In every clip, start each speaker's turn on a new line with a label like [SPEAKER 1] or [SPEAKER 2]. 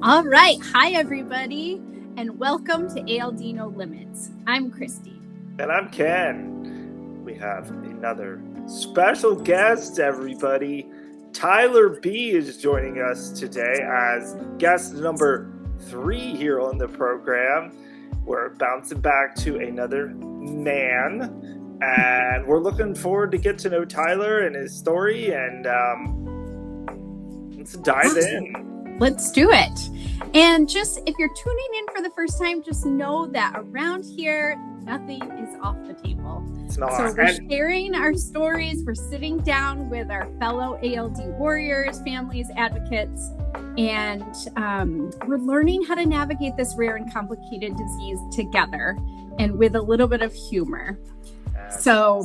[SPEAKER 1] All right. Hi, everybody, and welcome to ALD No Limits. I'm Christie.
[SPEAKER 2] And I'm Ken. We have another special guest, everybody. Tyler B is joining us today as guest number 3 here on the program. We're bouncing back to another man, and we're looking forward to get to know Tyler and his story, and let's dive in.
[SPEAKER 1] Let's do it. And just if you're tuning in for the first time, just know that around here, nothing is off the table.
[SPEAKER 2] It's not.
[SPEAKER 1] So we're sharing our stories. We're sitting down with our fellow ALD warriors, families, advocates, and we're learning how to navigate this rare and complicated disease together and with a little bit of humor. So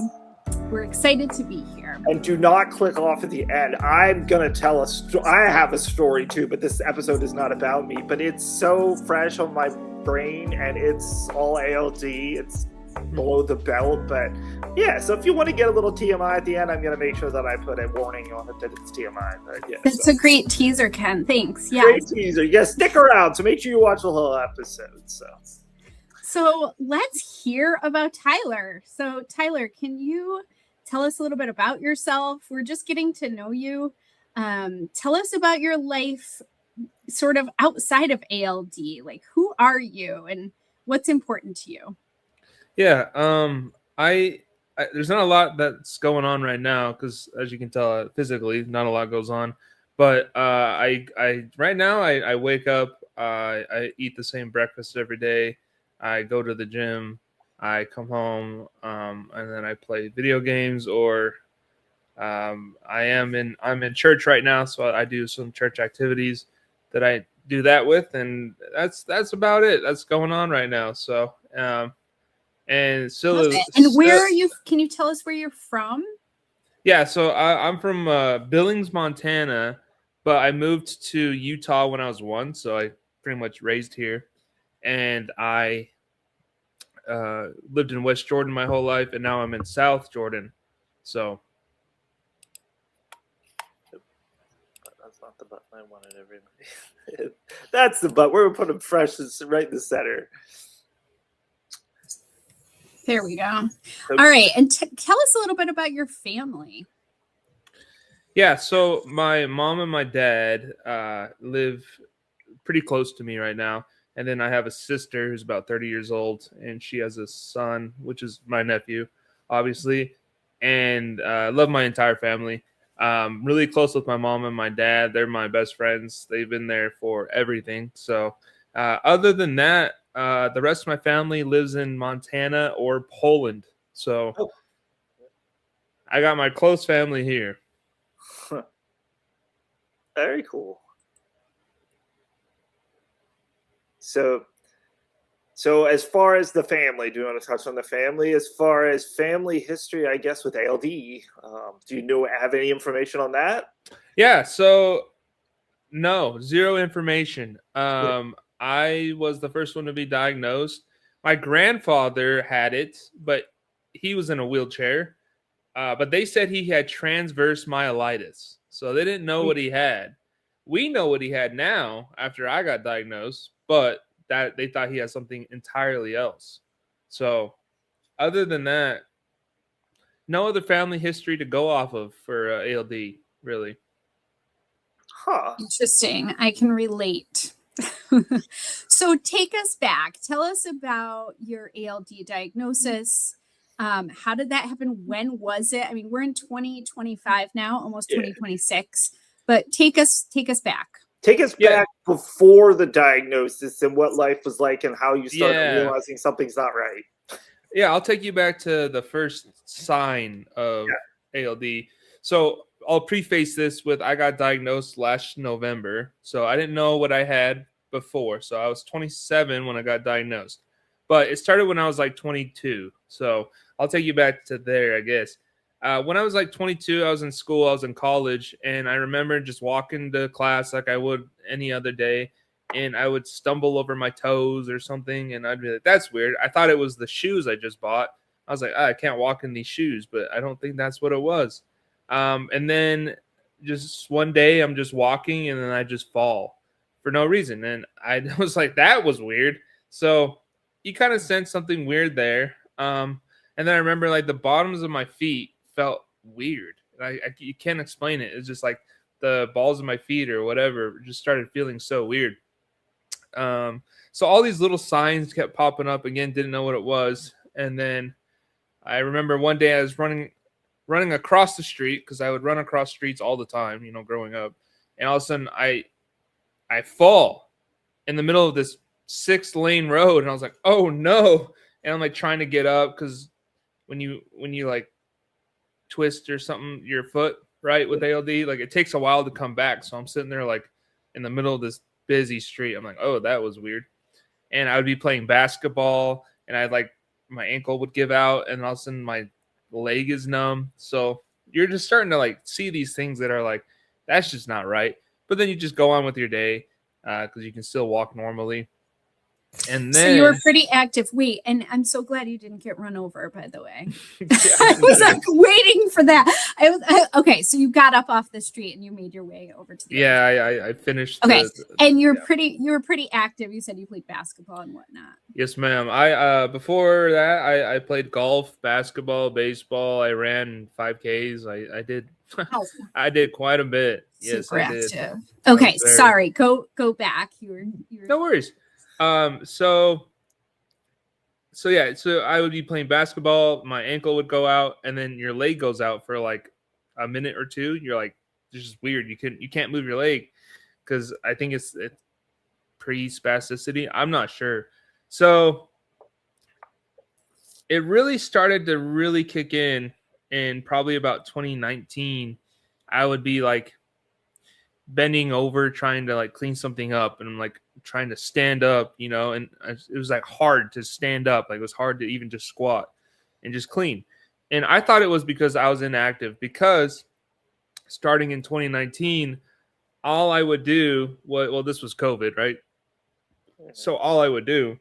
[SPEAKER 1] we're excited to be here.
[SPEAKER 2] And do not click off at the end. I'm going to tell I have a story too, but this episode is not about me. But it's so fresh on my brain, and it's all ALD. It's below the belt. But yeah, so if you want to get a little TMI at the end, I'm going to make sure that I put a warning on it that it's TMI. But yeah,
[SPEAKER 1] That's a great teaser, Ken. Thanks. Yeah.
[SPEAKER 2] Great teaser. Yeah, stick around. So make sure you watch the whole episode.
[SPEAKER 1] So let's hear about Tyler. So Tyler, can you tell us a little bit about yourself? We're just getting to know you. Tell us about your life sort of outside of ALD. Like, who are you and what's important to you?
[SPEAKER 3] Yeah, I there's not a lot that's going on right now because, as you can tell, physically, not a lot goes on. But I right now I wake up, I eat the same breakfast every day. I go to the gym, I come home, and then I play video games, or I'm in church right now, so I do some church activities that I do that with, and that's about it. That's going on right now. So, and still,
[SPEAKER 1] and where are you? Can you tell us where you're from?
[SPEAKER 3] Yeah, so I'm from Billings, Montana, but I moved to Utah when I was 1, so I pretty much raised here. And I lived in West Jordan my whole life, and now I'm in South Jordan. So
[SPEAKER 2] that's not the button I wanted, everybody. That's the button. We're going to put them fresh right in the center.
[SPEAKER 1] There we go. All right. And tell us a little bit about your family.
[SPEAKER 3] Yeah, so my mom and my dad live pretty close to me right now. And then I have a sister who's about 30 years old, and she has a son, which is my nephew, obviously. And I love my entire family. Really close with my mom and my dad. They're my best friends. They've been there for everything. So other than that, the rest of my family lives in Montana or Poland. So I got my close family here.
[SPEAKER 2] Very cool. So as far as the family, do you want to touch on the family? As far as family history, I guess, with ALD, do you have any information on that?
[SPEAKER 3] Yeah, so no, zero information. I was the first one to be diagnosed. My grandfather had it, but he was in a wheelchair. But they said he had transverse myelitis, so they didn't know what he had. We know what he had now after I got diagnosed, but that they thought he had something entirely else. So other than that, no other family history to go off of for ALD, really.
[SPEAKER 2] Huh.
[SPEAKER 1] Interesting. I can relate. So take us back. Tell us about your ALD diagnosis. How did that happen? When was it? I mean, we're in 2025 now, almost 2026. But take us back.
[SPEAKER 2] Take us back before the diagnosis and what life was like and how you started realizing something's not right.
[SPEAKER 3] Yeah, I'll take you back to the first sign of ALD. So I'll preface this with I got diagnosed last November. So I didn't know what I had before. So I was 27 when I got diagnosed. But it started when I was like 22. So I'll take you back to there, I guess. When I was like 22, I was in school, I was in college, and I remember just walking to class like I would any other day, and I would stumble over my toes or something, and I'd be like, that's weird. I thought it was the shoes I just bought. I was like, I can't walk in these shoes, but I don't think that's what it was. And then just one day I'm just walking, and then I just fall for no reason. And I was like, that was weird. So you kind of sense something weird there. And then I remember like the bottoms of my feet felt weird. You can't explain it. It's just like the balls of my feet or whatever just started feeling so weird. So all these little signs kept popping up again, didn't know what it was. And then I remember one day I was running across the street, because I would run across streets all the time, growing up. And all of a sudden I fall in the middle of this 6-lane road, and I was like, oh no. And I'm like trying to get up, because when you like twist or something your foot, right, with ALD, like it takes a while to come back. So I'm sitting there like in the middle of this busy street. I'm like, oh, that was weird. And I would be playing basketball, and I'd like my ankle would give out, and all of a sudden my leg is numb. So you're just starting to like see these things that are like, that's just not right. But then you just go on with your day, because you can still walk normally. And then,
[SPEAKER 1] so you were pretty active. Wait, and I'm so glad you didn't get run over, by the way.
[SPEAKER 3] Yeah,
[SPEAKER 1] I was like waiting for that. Okay, so you got up off the street and you made your way over to the
[SPEAKER 3] yeah, I finished.
[SPEAKER 1] Okay, and you were pretty active. You said you played basketball and whatnot.
[SPEAKER 3] Yes, ma'am. I before that I played golf, basketball, baseball. I ran 5Ks. I did I did quite a bit. Yes,
[SPEAKER 1] Super
[SPEAKER 3] I did.
[SPEAKER 1] active. Okay, sorry. Go back. You were
[SPEAKER 3] No worries. So I would be playing basketball, my ankle would go out, and then your leg goes out for like a minute or two. You're like, this is weird. You can't move your leg, because I think it's pre-spasticity. I'm not sure. So it really started to really kick in probably about 2019. I would be like bending over trying to like clean something up, and I'm like trying to stand up, and it was like hard to stand up. Like it was hard to even just squat and just clean. And I thought it was because I was inactive, because starting in 2019, all I would do well, this was COVID, right? So all I would do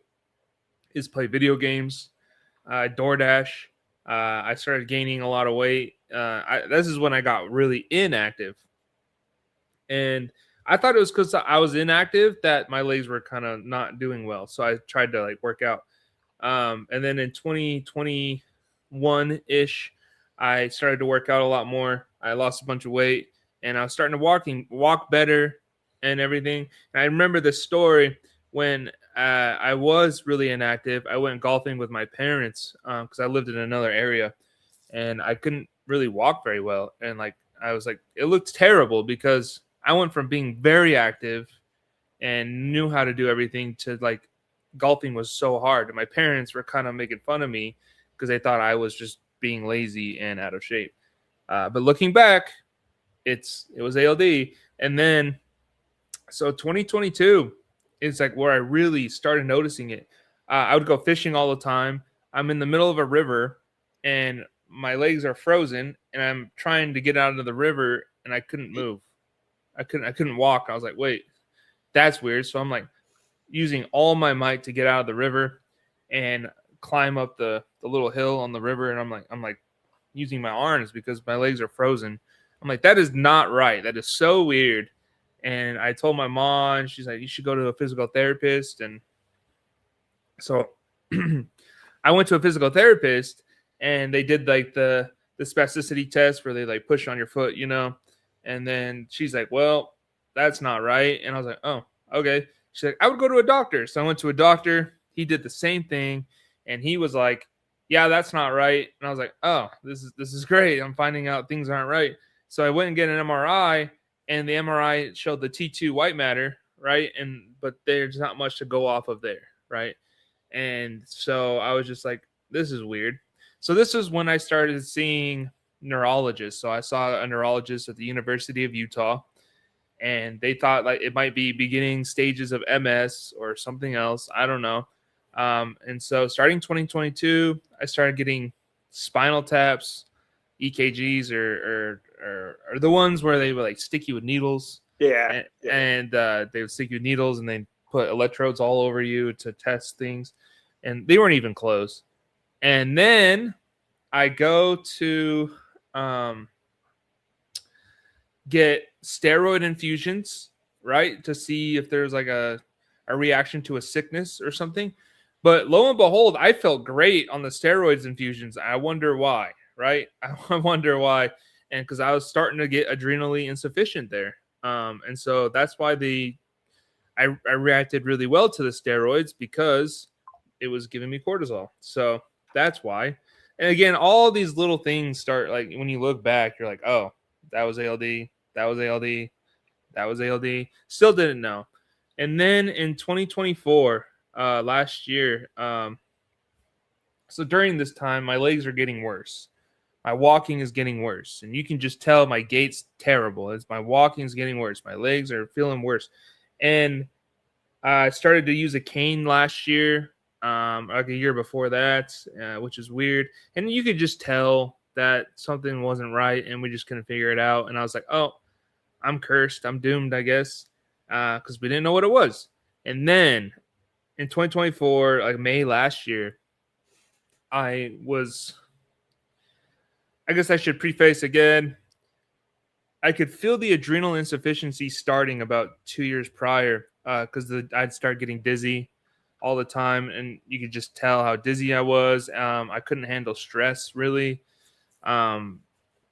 [SPEAKER 3] is play video games, DoorDash. I started gaining a lot of weight. This is when I got really inactive. And I thought it was because I was inactive that my legs were kind of not doing well. So I tried to like work out. And then in 2021-ish, I started to work out a lot more. I lost a bunch of weight, and I was starting to walk better and everything. And I remember the story when I was really inactive. I went golfing with my parents, because I lived in another area, and I couldn't really walk very well. And like, I was like, it looked terrible, because I went from being very active and knew how to do everything to like golfing was so hard. And my parents were kind of making fun of me because they thought I was just being lazy and out of shape. But looking back, it was ALD. And then, so 2022 is like where I really started noticing it. I would go fishing all the time. I'm in the middle of a river, and my legs are frozen, and I'm trying to get out of the river, and I couldn't move. I couldn't walk. I was like, wait, that's weird. So I'm like using all my might to get out of the river and climb up the little hill on the river. And I'm like using my arms because my legs are frozen. I'm like, that is not right. That is so weird. And I told my mom, and she's like, you should go to a physical therapist. And so I went to a physical therapist, and they did like the spasticity test where they like push on your foot, And then she's like, well, that's not right. And I was like, oh, okay. She's like, I would go to a doctor. So I went to a doctor. He did the same thing. And he was like, yeah, that's not right. And I was like, oh, this is great. I'm finding out things aren't right. So I went and get an MRI, and the MRI showed the T2 white matter, right? But there's not much to go off of there, right? And so I was just like, this is weird. So this is when I started seeing neurologists. So I saw a neurologist at the University of Utah, and they thought like it might be beginning stages of MS or something else. I don't know. And so starting 2022, I started getting spinal taps, EKGs, or the ones where they would like stick you with needles.
[SPEAKER 2] Yeah.
[SPEAKER 3] And they would stick you with needles, and they put electrodes all over you to test things, and they weren't even close. And then I go to get steroid infusions right, to see if there's like a reaction to a sickness or something. But lo and behold, I felt great on the steroids infusions. I wonder why, right? I wonder why. And because I was starting to get adrenally insufficient there. And so that's why I reacted really well to the steroids, because it was giving me cortisol. So that's why. And again, all these little things start, like when you look back, you're like, oh, that was ALD, that was ALD, that was ALD. Still didn't know. And then in 2024, last year, so during this time, my legs are getting worse. My walking is getting worse. And you can just tell my gait's terrible. As my walking is getting worse. My legs are feeling worse. And I started to use a cane last year, like a year before that, which is weird. And you could just tell that something wasn't right, and we just couldn't figure it out. And I was like, oh, I'm cursed. I'm doomed, I guess, because we didn't know what it was. And then in 2024, like May last year, I guess I should preface again, I could feel the adrenal insufficiency starting about 2 years prior, because I'd start getting dizzy all the time, and you could just tell how dizzy I was. I couldn't handle stress really. But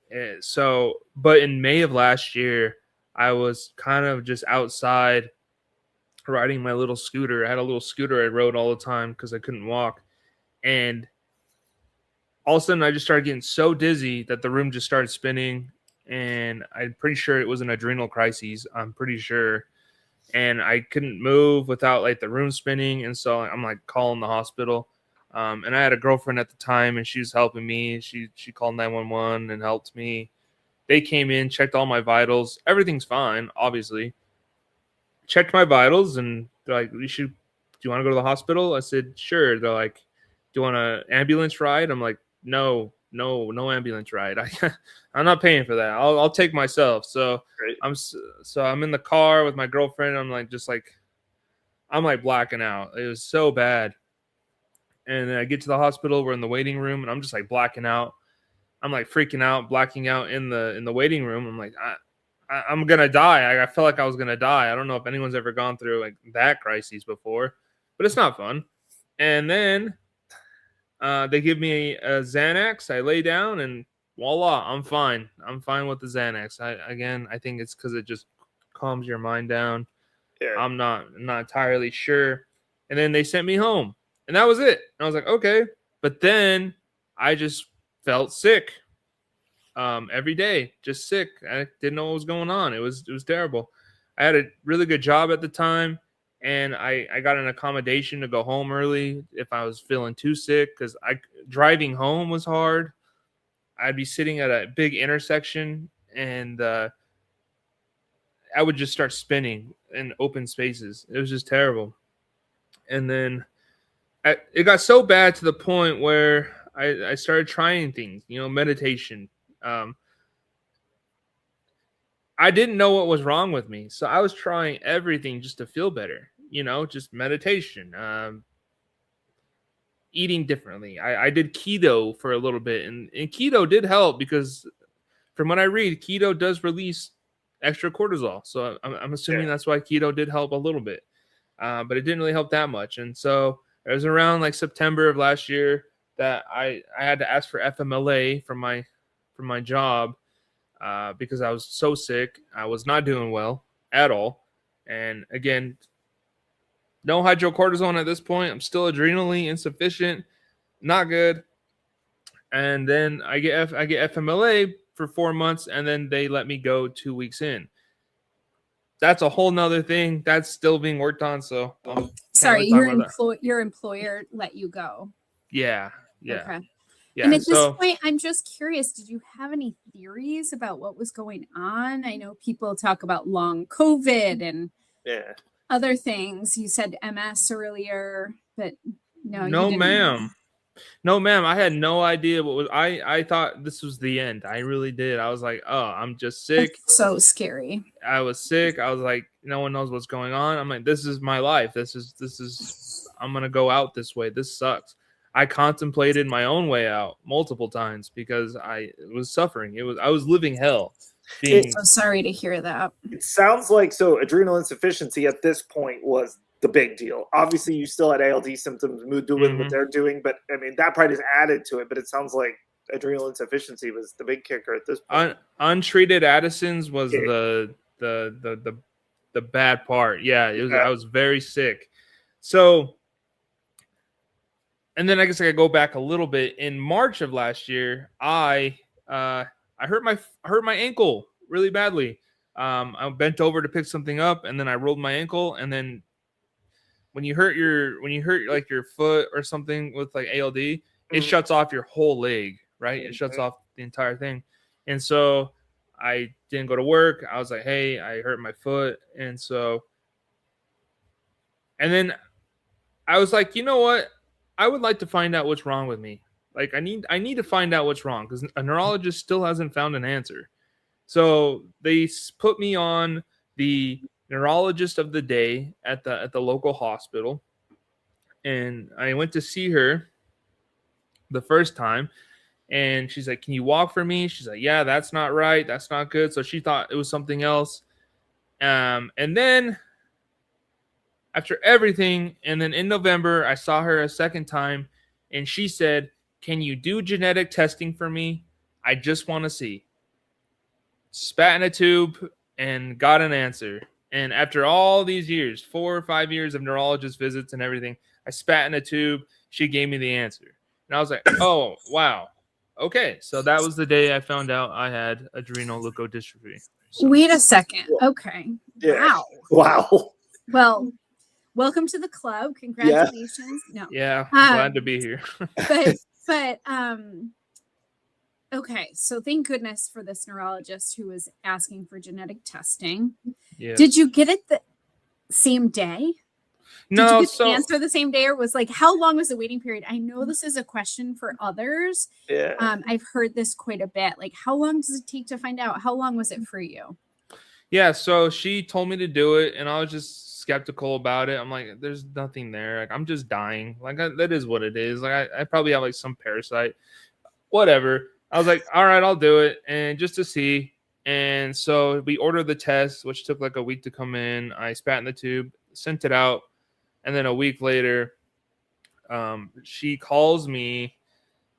[SPEAKER 3] in May of last year, I was kind of just outside riding my little scooter. I had a little scooter I rode all the time because I couldn't walk. And all of a sudden, I just started getting so dizzy that the room just started spinning. And I'm pretty sure it was an adrenal crisis. I'm pretty sure. And I couldn't move without like the room spinning. And so I'm like calling the hospital. And I had a girlfriend at the time, and she was helping me. She called 911 and helped me. They came in, checked all my vitals. Everything's fine, obviously. Checked my vitals, and they're like, do you want to go to the hospital? I said, sure. They're like, do you want an ambulance ride? I'm like, no ambulance ride. I'm not paying for that. I'll take myself. So
[SPEAKER 2] Great.
[SPEAKER 3] I'm in the car with my girlfriend. I'm like blacking out. It was so bad. And then I get to the hospital. We're in the waiting room, and I'm just like blacking out. I'm like freaking out, blacking out in the waiting room. I'm like, I'm gonna die. I felt like I was gonna die. I don't know if anyone's ever gone through like that crisis before, but it's not fun. And then they give me a Xanax. I lay down, and voila, I'm fine. I'm fine with the Xanax. I think it's because it just calms your mind down.
[SPEAKER 2] Yeah.
[SPEAKER 3] I'm not entirely sure. And then they sent me home, and that was it. And I was like, okay. But then I just felt sick every day, just sick. I didn't know what was going on. It was terrible. I had a really good job at the time, and I got an accommodation to go home early if I was feeling too sick, because driving home was hard. I'd be sitting at a big intersection, and I would just start spinning in open spaces. It was just terrible. And then it got so bad to the point where I started trying things, meditation. I didn't know what was wrong with me, so I was trying everything just to feel better, just meditation, eating differently. I did keto for a little bit, and keto did help, because from what I read, keto does release extra cortisol. So I'm assuming that's why keto did help a little bit, but it didn't really help that much. And so it was around like September of last year that I had to ask for FMLA from my job, because I was so sick. I was not doing well at all. And again, no hydrocortisone at this point. I'm still adrenally insufficient. Not good. And then I get FMLA for 4 months, and then they let me go 2 weeks in. That's a whole nother thing that's still being worked on. So
[SPEAKER 1] sorry, your employer let you go.
[SPEAKER 3] Yeah.
[SPEAKER 1] Okay.
[SPEAKER 3] Yeah.
[SPEAKER 1] And at this point, I'm just curious, did you have any theories about what was going on? I know people talk about long COVID and other things. You said MS earlier, but no, you didn't.
[SPEAKER 3] No, ma'am. I had no idea what was. I thought this was the end. I really did. I was like, oh, I'm just sick.
[SPEAKER 1] That's so scary.
[SPEAKER 3] I was sick. I was like, no one knows what's going on. I'm like, this is my life. This is. I'm gonna go out this way. This sucks. I contemplated my own way out multiple times because I was suffering. I was living hell. being
[SPEAKER 1] So sorry to hear that.
[SPEAKER 2] It sounds like so adrenal insufficiency at this point was the big deal. Obviously, you still had ALD symptoms, mood doing what they're doing, but I mean that probably just added to it. But it sounds like adrenal insufficiency was the big kicker at this point.
[SPEAKER 3] untreated Addison's was the bad part. Yeah, it was. I was very sick. So, and then I guess I could go back a little bit. In March of last year, I hurt my ankle really badly. I bent over to pick something up, and then I rolled my ankle. And then when you hurt like your foot or something with like ALD, it shuts off your whole leg, right? It shuts off the entire thing. And so I didn't go to work. I was like, hey, I hurt my foot. And then I was like, you know what? I would like to find out what's wrong with me. Like I need to find out what's wrong because a neurologist still hasn't found an answer. So they put me on the neurologist of the day at the local hospital. And I went to see her the first time. And she's like, can you walk for me? She's like, yeah, that's not right. That's not good. So she thought it was something else. And then after everything, and then in November, I saw her a second time. And she said, can you do genetic testing for me? I just want to see. Spat in a tube and got an answer. And after all these years, 4 or 5 years of neurologist visits and everything, I spat in a tube. She gave me the answer. And I was like, oh, wow. Okay, so that was the day I found out I had adrenoleukodystrophy. So.
[SPEAKER 1] Wait a second. Okay.
[SPEAKER 2] Yeah.
[SPEAKER 1] Wow. Well, welcome to the club. Congratulations.
[SPEAKER 2] Yeah.
[SPEAKER 1] No.
[SPEAKER 3] Yeah, glad to be here.
[SPEAKER 1] but okay, so thank goodness for this neurologist who was asking for genetic testing.
[SPEAKER 3] Yeah.
[SPEAKER 1] Did you get it the same day?
[SPEAKER 3] No,
[SPEAKER 1] Did you get the answer the same day, or was like how long was the waiting period? I know this is a question for others.
[SPEAKER 2] Yeah.
[SPEAKER 1] I've heard this quite a bit. Like, how long does it take to find out? How long was it for you?
[SPEAKER 3] Yeah, so she told me to do it, and I was just skeptical about it. I'm like, there's nothing there. Like, I'm just dying. Like, that is what it is. Like, I probably have like some parasite, whatever. I was like, all right, I'll do it, and just to see. And so we ordered the test, which took like a week to come in. I spat in the tube, sent it out. And then a week later, she calls me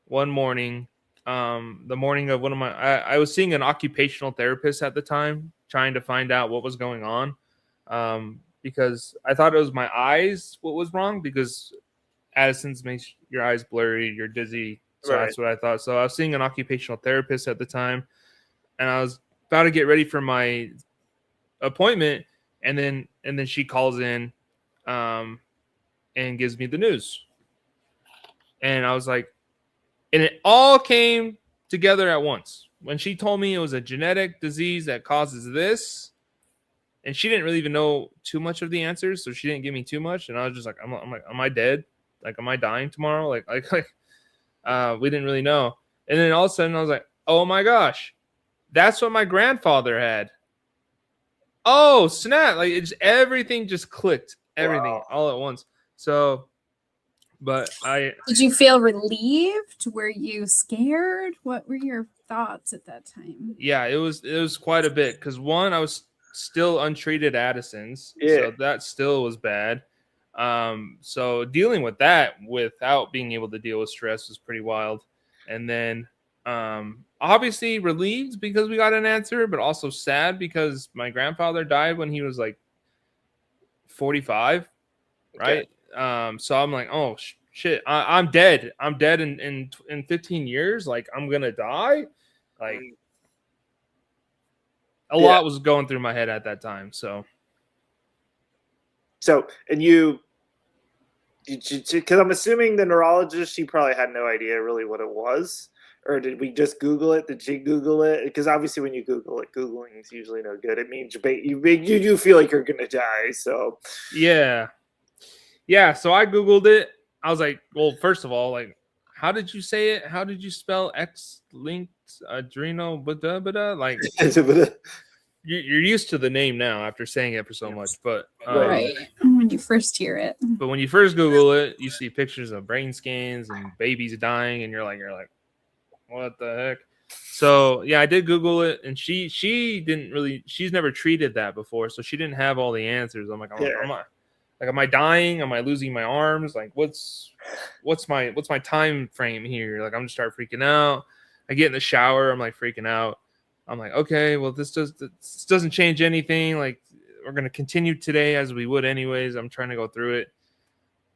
[SPEAKER 3] one morning, the morning of one of my, I was seeing an occupational therapist at the time, trying to find out what was going on. Because I thought it was my eyes, what was wrong, because Addison's makes your eyes blurry, you're dizzy. So That's what I thought. So I was seeing an occupational therapist at the time, and I was about to get ready for my appointment. And then she calls in, and gives me the news. And I was like, and it all came together at once. When she told me it was a genetic disease that causes this, and she didn't really even know too much of the answers, so she didn't give me too much. And I was just like, I'm like, am I dead? Like, am I dying tomorrow? Like, we didn't really know. And then all of a sudden I was like, oh my gosh, that's what my grandfather had. Oh, snap. Like, everything just clicked. Everything all at once. So, but
[SPEAKER 1] did you feel relieved? Were you scared? What were your thoughts at that time?
[SPEAKER 3] Yeah, it was quite a bit, because one, I was still untreated Addison's, so that still was bad. So dealing with that without being able to deal with stress was pretty wild. And then obviously relieved because we got an answer, but also sad because my grandfather died when he was like 45, right? So I'm like, oh shit, I'm dead. I'm dead in 15 years. Like, I'm gonna die. Like, a lot was going through my head at that time. So
[SPEAKER 2] and you because I'm assuming the neurologist, she probably had no idea really what it was. Or did we just Google it? Did she Google it? Because obviously when you Google it, Googling is usually no good. It means you do feel like you're going to die. So
[SPEAKER 3] yeah. So I Googled it. I was like, well, first of all, like, how did you say it? How did you spell X-linked adrenal? Like, you're used to the name now after saying it for so much. But
[SPEAKER 1] right when you first hear it.
[SPEAKER 3] But when you first Google it, you see pictures of brain scans and babies dying, and you're like, what the heck? So yeah, I did Google it, and she didn't really. She's never treated that before, so she didn't have all the answers. I'm like, am I dying? Am I losing my arms? Like, what's my time frame here? Like, I'm gonna start freaking out. I get in the shower, I'm like freaking out. I'm like, okay, well, this doesn't change anything. Like, we're gonna continue today as we would anyways. I'm trying to go through it,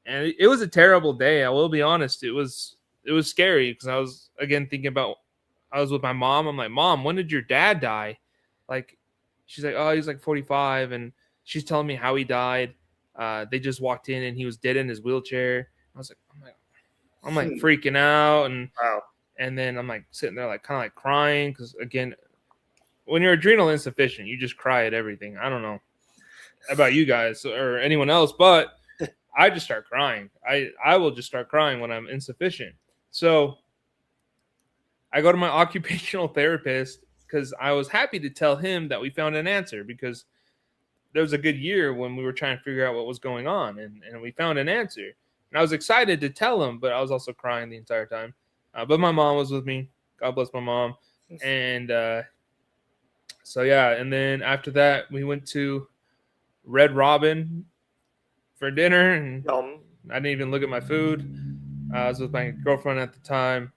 [SPEAKER 3] and it was a terrible day. I will be honest. It was scary because I was again thinking about. I was with my mom. I'm like, Mom, when did your dad die? Like, she's like, oh, he's like 45, and she's telling me how he died. They just walked in and he was dead in his wheelchair. I was like, I'm like freaking out, and
[SPEAKER 2] Wow.
[SPEAKER 3] and then I'm like sitting there like kind of like crying because again, when you're adrenal insufficient, you just cry at everything. I don't know about you guys or anyone else, but I just start crying. I will just start crying when I'm insufficient. So I go to my occupational therapist because I was happy to tell him that we found an answer, because there was a good year when we were trying to figure out what was going on, and we found an answer. And I was excited to tell him, but I was also crying the entire time. But my mom was with me. God bless my mom. And so, yeah. And then after that, we went to Red Robin for dinner, and I didn't even look at my food. I was with my girlfriend at the time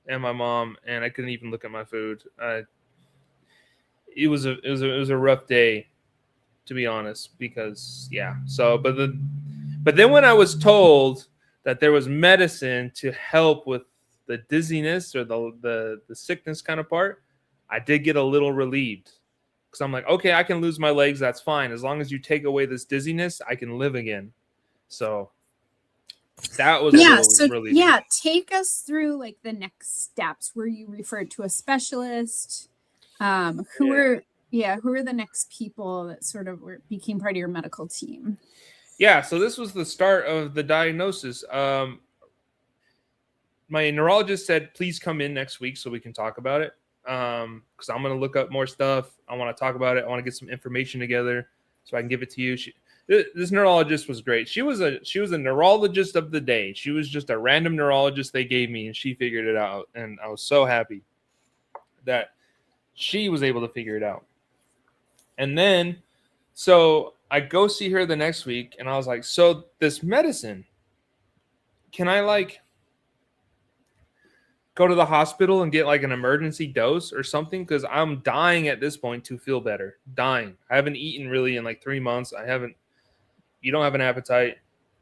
[SPEAKER 3] and my mom, and I couldn't even look at my food. It was a rough day, to be honest, because yeah. So, but then when I was told that there was medicine to help with the dizziness or the sickness kind of part, I did get a little relieved, because I'm like, okay, I can lose my legs. That's fine. As long as you take away this dizziness, I can live again. So that was relieving.
[SPEAKER 1] Yeah, take us through like the next steps. Were you referred to a specialist? Who were the next people that sort of became part of your medical team?
[SPEAKER 3] Yeah, so this was the start of the diagnosis. My neurologist said, please come in next week so we can talk about it, because I'm going to look up more stuff. I want to talk about it. I want to get some information together so I can give it to you. This neurologist was great. She was a neurologist of the day. She was just a random neurologist they gave me, and she figured it out. And I was so happy that she was able to figure it out. And then, so I go see her the next week, and I was like, so this medicine, can I like go to the hospital and get like an emergency dose or something? Because I'm dying at this point to feel better. Dying. I haven't eaten really in like 3 months. You don't have an appetite.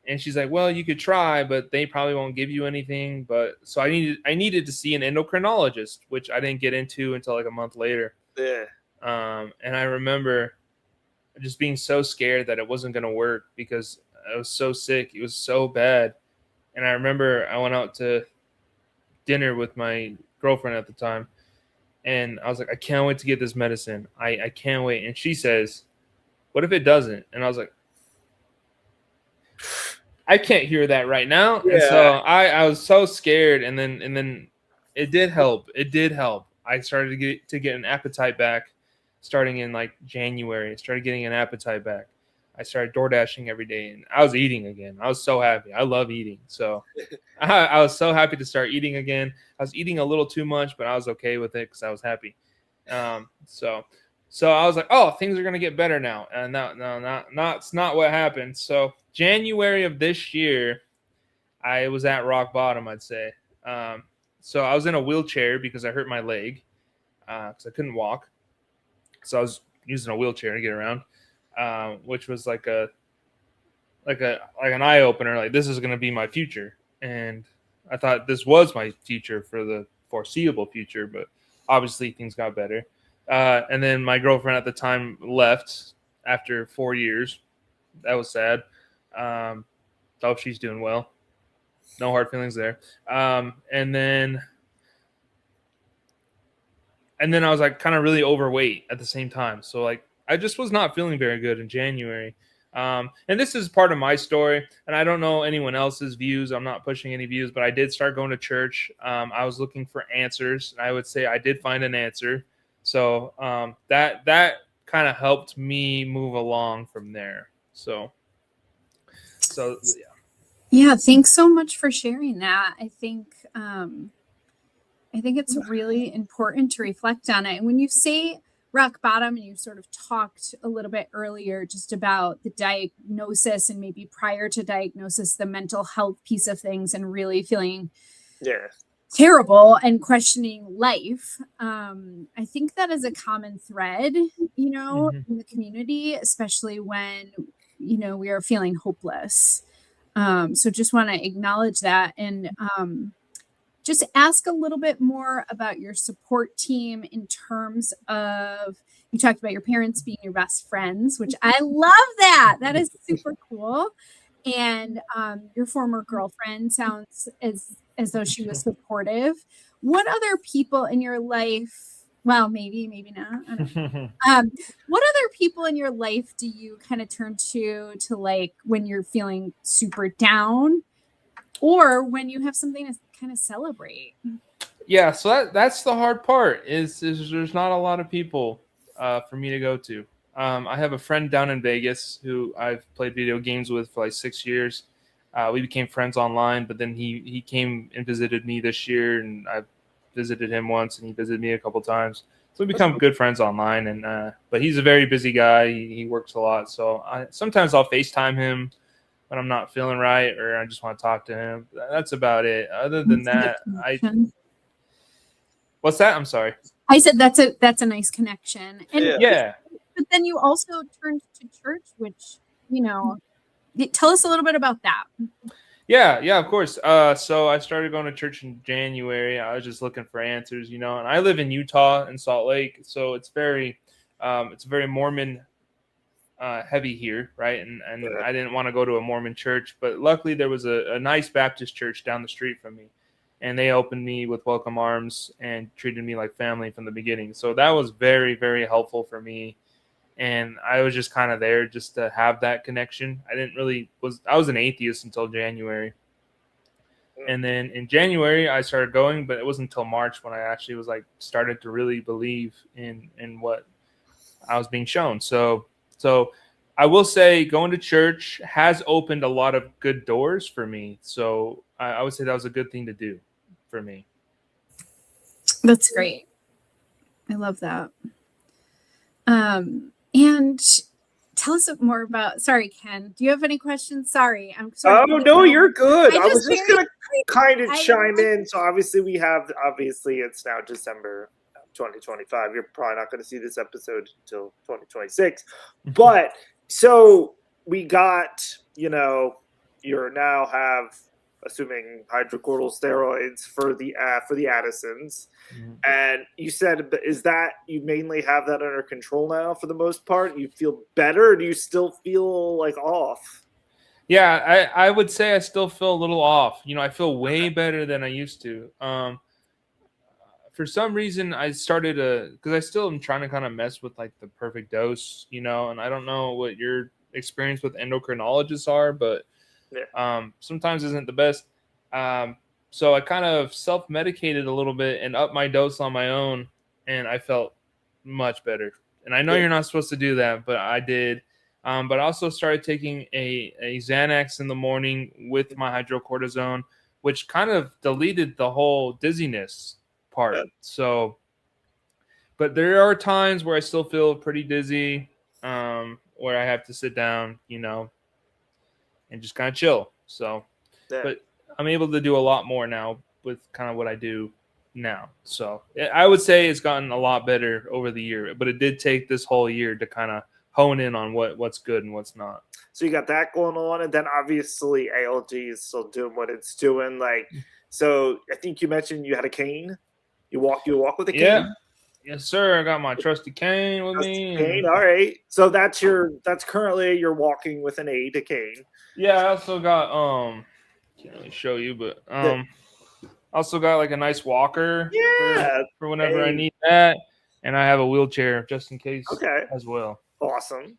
[SPEAKER 3] And she's like, well, you could try, but they probably won't give you anything. But so I needed to see an endocrinologist, which I didn't get into until like a month later.
[SPEAKER 2] Yeah.
[SPEAKER 3] And I remember just being so scared that it wasn't going to work because I was so sick. It was so bad. And I remember I went out to dinner with my girlfriend at the time, and I was like, I can't wait to get this medicine. I can't wait. And she says, what if it doesn't? And I was like, I can't hear that right now. Yeah. And so I was so scared. And then it did help. It did help. I started to get an appetite back starting in like January. I started getting an appetite back. I started DoorDashing every day, and I was eating again. I was so happy. I love eating. So I was so happy to start eating again. I was eating a little too much, but I was okay with it because I was happy. So I was like, oh, things are going to get better now. And it's not what happened. So January of this year, I was at rock bottom, I'd say. So I was in a wheelchair because I hurt my leg because I couldn't walk. So I was using a wheelchair to get around, which was like an eye opener. Like, this is going to be my future. And I thought this was my future for the foreseeable future, but obviously things got better. And then my girlfriend at the time left after 4 years. That was sad. Hope she's doing well. No hard feelings there. And then I was like kind of really overweight at the same time. So like I just was not feeling very good in January. And this is part of my story, and I don't know anyone else's views. I'm not pushing any views, but I did start going to church. I was looking for answers. And I would say I did find an answer. So that kind of helped me move along from there. So yeah.
[SPEAKER 1] Yeah, thanks so much for sharing that. I think I think it's really important to reflect on it. And when you say rock bottom, and you sort of talked a little bit earlier just about the diagnosis and maybe prior to diagnosis, the mental health piece of things and really feeling terrible and questioning life. I think that is a common thread, you know, in the community, especially when, you know, we are feeling hopeless. So just want to acknowledge that and just ask a little bit more about your support team in terms of, you talked about your parents being your best friends, which I love that. That is super cool. And your former girlfriend sounds as though she was supportive. What other people in your life, well, maybe not, I don't know. What other people in your life do you kind of turn to like when you're feeling super down or when you have something to kind of celebrate?
[SPEAKER 3] Yeah, so that's the hard part is there's not a lot of people for me to go to. I have a friend down in Vegas who I've played video games with for like 6 years. We became friends online, but then he came and visited me this year, and I visited him once, and he visited me a couple times. So we become good friends online, and but he's a very busy guy. He works a lot, so sometimes I'll FaceTime him when I'm not feeling right or I just want to talk to him. That's about it. Other than that, what's that? I'm sorry.
[SPEAKER 1] I said that's a nice connection. And
[SPEAKER 3] yeah.
[SPEAKER 1] But then you also turned to church, which, you know, tell us a little bit about that.
[SPEAKER 3] Yeah, of course. So I started going to church in January. I was just looking for answers, you know, and I live in Utah in Salt Lake. So it's very Mormon heavy here, right? And I didn't want to go to a Mormon church, but luckily there was a nice Baptist church down the street from me, and they opened me with welcome arms and treated me like family from the beginning. So that was very, very helpful for me, and I was just kind of there just to have that connection. I was an atheist until January, and then in January I started going, but it wasn't until March when I actually was like started to really believe in what I was being shown. So I will say going to church has opened a lot of good doors for me. So I would say that was a good thing to do for me.
[SPEAKER 1] That's great. I love that. And tell us more about, sorry, Ken, do you have any questions? Sorry. I'm sorry.
[SPEAKER 2] Oh, no, you're good. I was just going to kind of chime in. So obviously it's now December 2025. You're probably not going to see this episode until 2026. But so we got, you know, you now have, assuming hydrocortisone steroids for the Addisons. And you said, is that you mainly have that under control now for the most part? You feel better, or do you still feel like off?
[SPEAKER 3] Yeah, I would say I still feel a little off. You know, I feel way better than I used to. For some reason, I started because I still am trying to kind of mess with like the perfect dose, you know, and I don't know what your experience with endocrinologists are, but sometimes isn't the best. So I kind of self-medicated a little bit and upped my dose on my own, and I felt much better. And I know you're not supposed to do that, but I did. But I also started taking a Xanax in the morning with my hydrocortisone, which kind of deleted the whole dizziness part. So, but there are times where I still feel pretty dizzy, where I have to sit down, you know, and just kind of chill. So, but I'm able to do a lot more now with kind of what I do now. So I would say it's gotten a lot better over the year, but it did take this whole year to kind of hone in on what's good and what's not.
[SPEAKER 2] So you got that going on, and then obviously ALD is still doing what it's doing. Like, so I think you mentioned you had a cane. You walk with a cane?
[SPEAKER 3] Yeah. Yes, sir. I got my trusty cane with me.
[SPEAKER 2] Cane. All right. So that's currently you're walking with an aid, a cane.
[SPEAKER 3] Yeah, I also got can't really show you, but also got like a nice walker for whenever I need that, and I have a wheelchair just in case as well.
[SPEAKER 2] Awesome.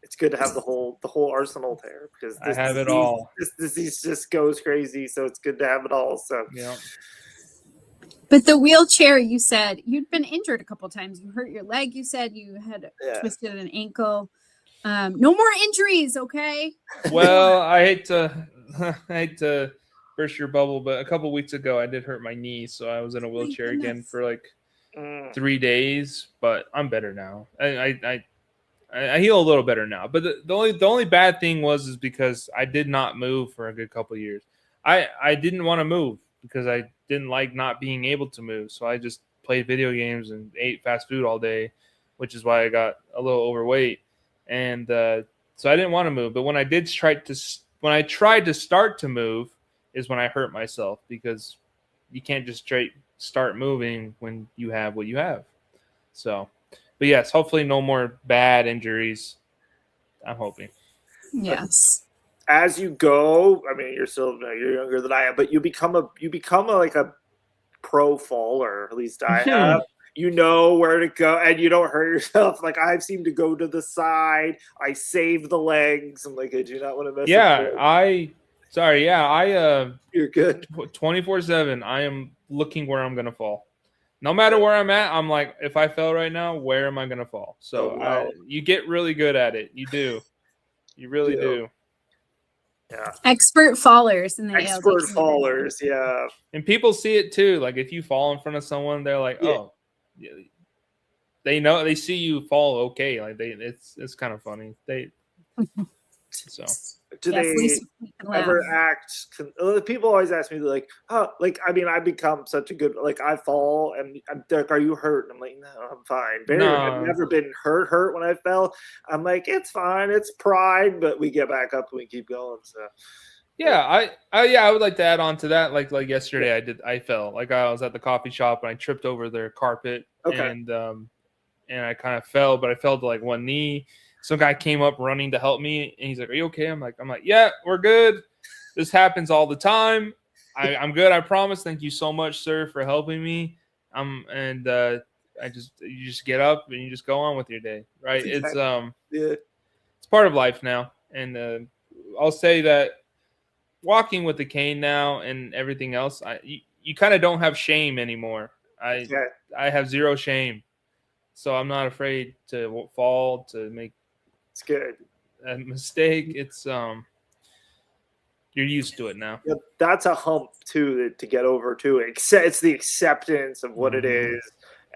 [SPEAKER 2] It's good to have the whole arsenal there because
[SPEAKER 3] I have it all.
[SPEAKER 2] This disease just goes crazy, so it's good to have it all. So
[SPEAKER 3] yeah.
[SPEAKER 1] But the wheelchair, you said you'd been injured a couple times. You hurt your leg. You said you had twisted an ankle. No more injuries, okay?
[SPEAKER 3] Well, I hate to burst your bubble, but a couple weeks ago I did hurt my knee, so I was in a wheelchair again for like 3 days. But I'm better now. I heal a little better now. But the only bad thing is because I did not move for a good couple of years. I didn't want to move because I didn't like not being able to move. So I just played video games and ate fast food all day, which is why I got a little overweight. And so I didn't want to move. But when I tried to start to move is when I hurt myself, because you can't just start moving when you have what you have. So, but yes, hopefully no more bad injuries. I'm hoping.
[SPEAKER 1] Yes.
[SPEAKER 2] As you go, I mean, you're younger than I am, but you become like a pro faller. At least I have. You know where to go, and you don't hurt yourself. Like, I seem to go to the side. I save the legs. I'm like, I do not want to mess up. You're good.
[SPEAKER 3] 24/7. I am looking where I'm gonna fall. No matter where I'm at, I'm like, if I fell right now, where am I gonna fall? So you get really good at it. You do. You really do.
[SPEAKER 2] Yeah.
[SPEAKER 1] Expert fallers in the
[SPEAKER 2] Expert
[SPEAKER 1] ALD
[SPEAKER 2] fallers, yeah.
[SPEAKER 3] And people see it too. Like, if you fall in front of someone, they're like, oh. They know, they see you fall okay. Like, it's kind of funny. So
[SPEAKER 2] do they ever act? People always ask me, like, oh, like, I mean, I become such a good, like, I fall and they're like, are you hurt? And I'm like, no, I'm fine. I've never been hurt when I fell. I'm like, it's fine, it's pride, but we get back up and we keep going. So
[SPEAKER 3] yeah, I would like to add on to that. Like yesterday, I fell. Like, I was at the coffee shop and I tripped over their carpet, and I kind of fell, but I fell to like one knee. Some guy came up running to help me, and he's like, "Are you okay?" I'm like, "Yeah, we're good. This happens all the time. I'm good. I promise. Thank you so much, sir, for helping me." You just get up and you just go on with your day, right? It's part of life now, and I'll say that walking with the cane now and everything else, you kind of don't have shame anymore. I have zero shame, so I'm not afraid to fall, to make a mistake. It's you're used to it now.
[SPEAKER 2] Yeah, that's a hump too to get over too. It's the acceptance of what it is,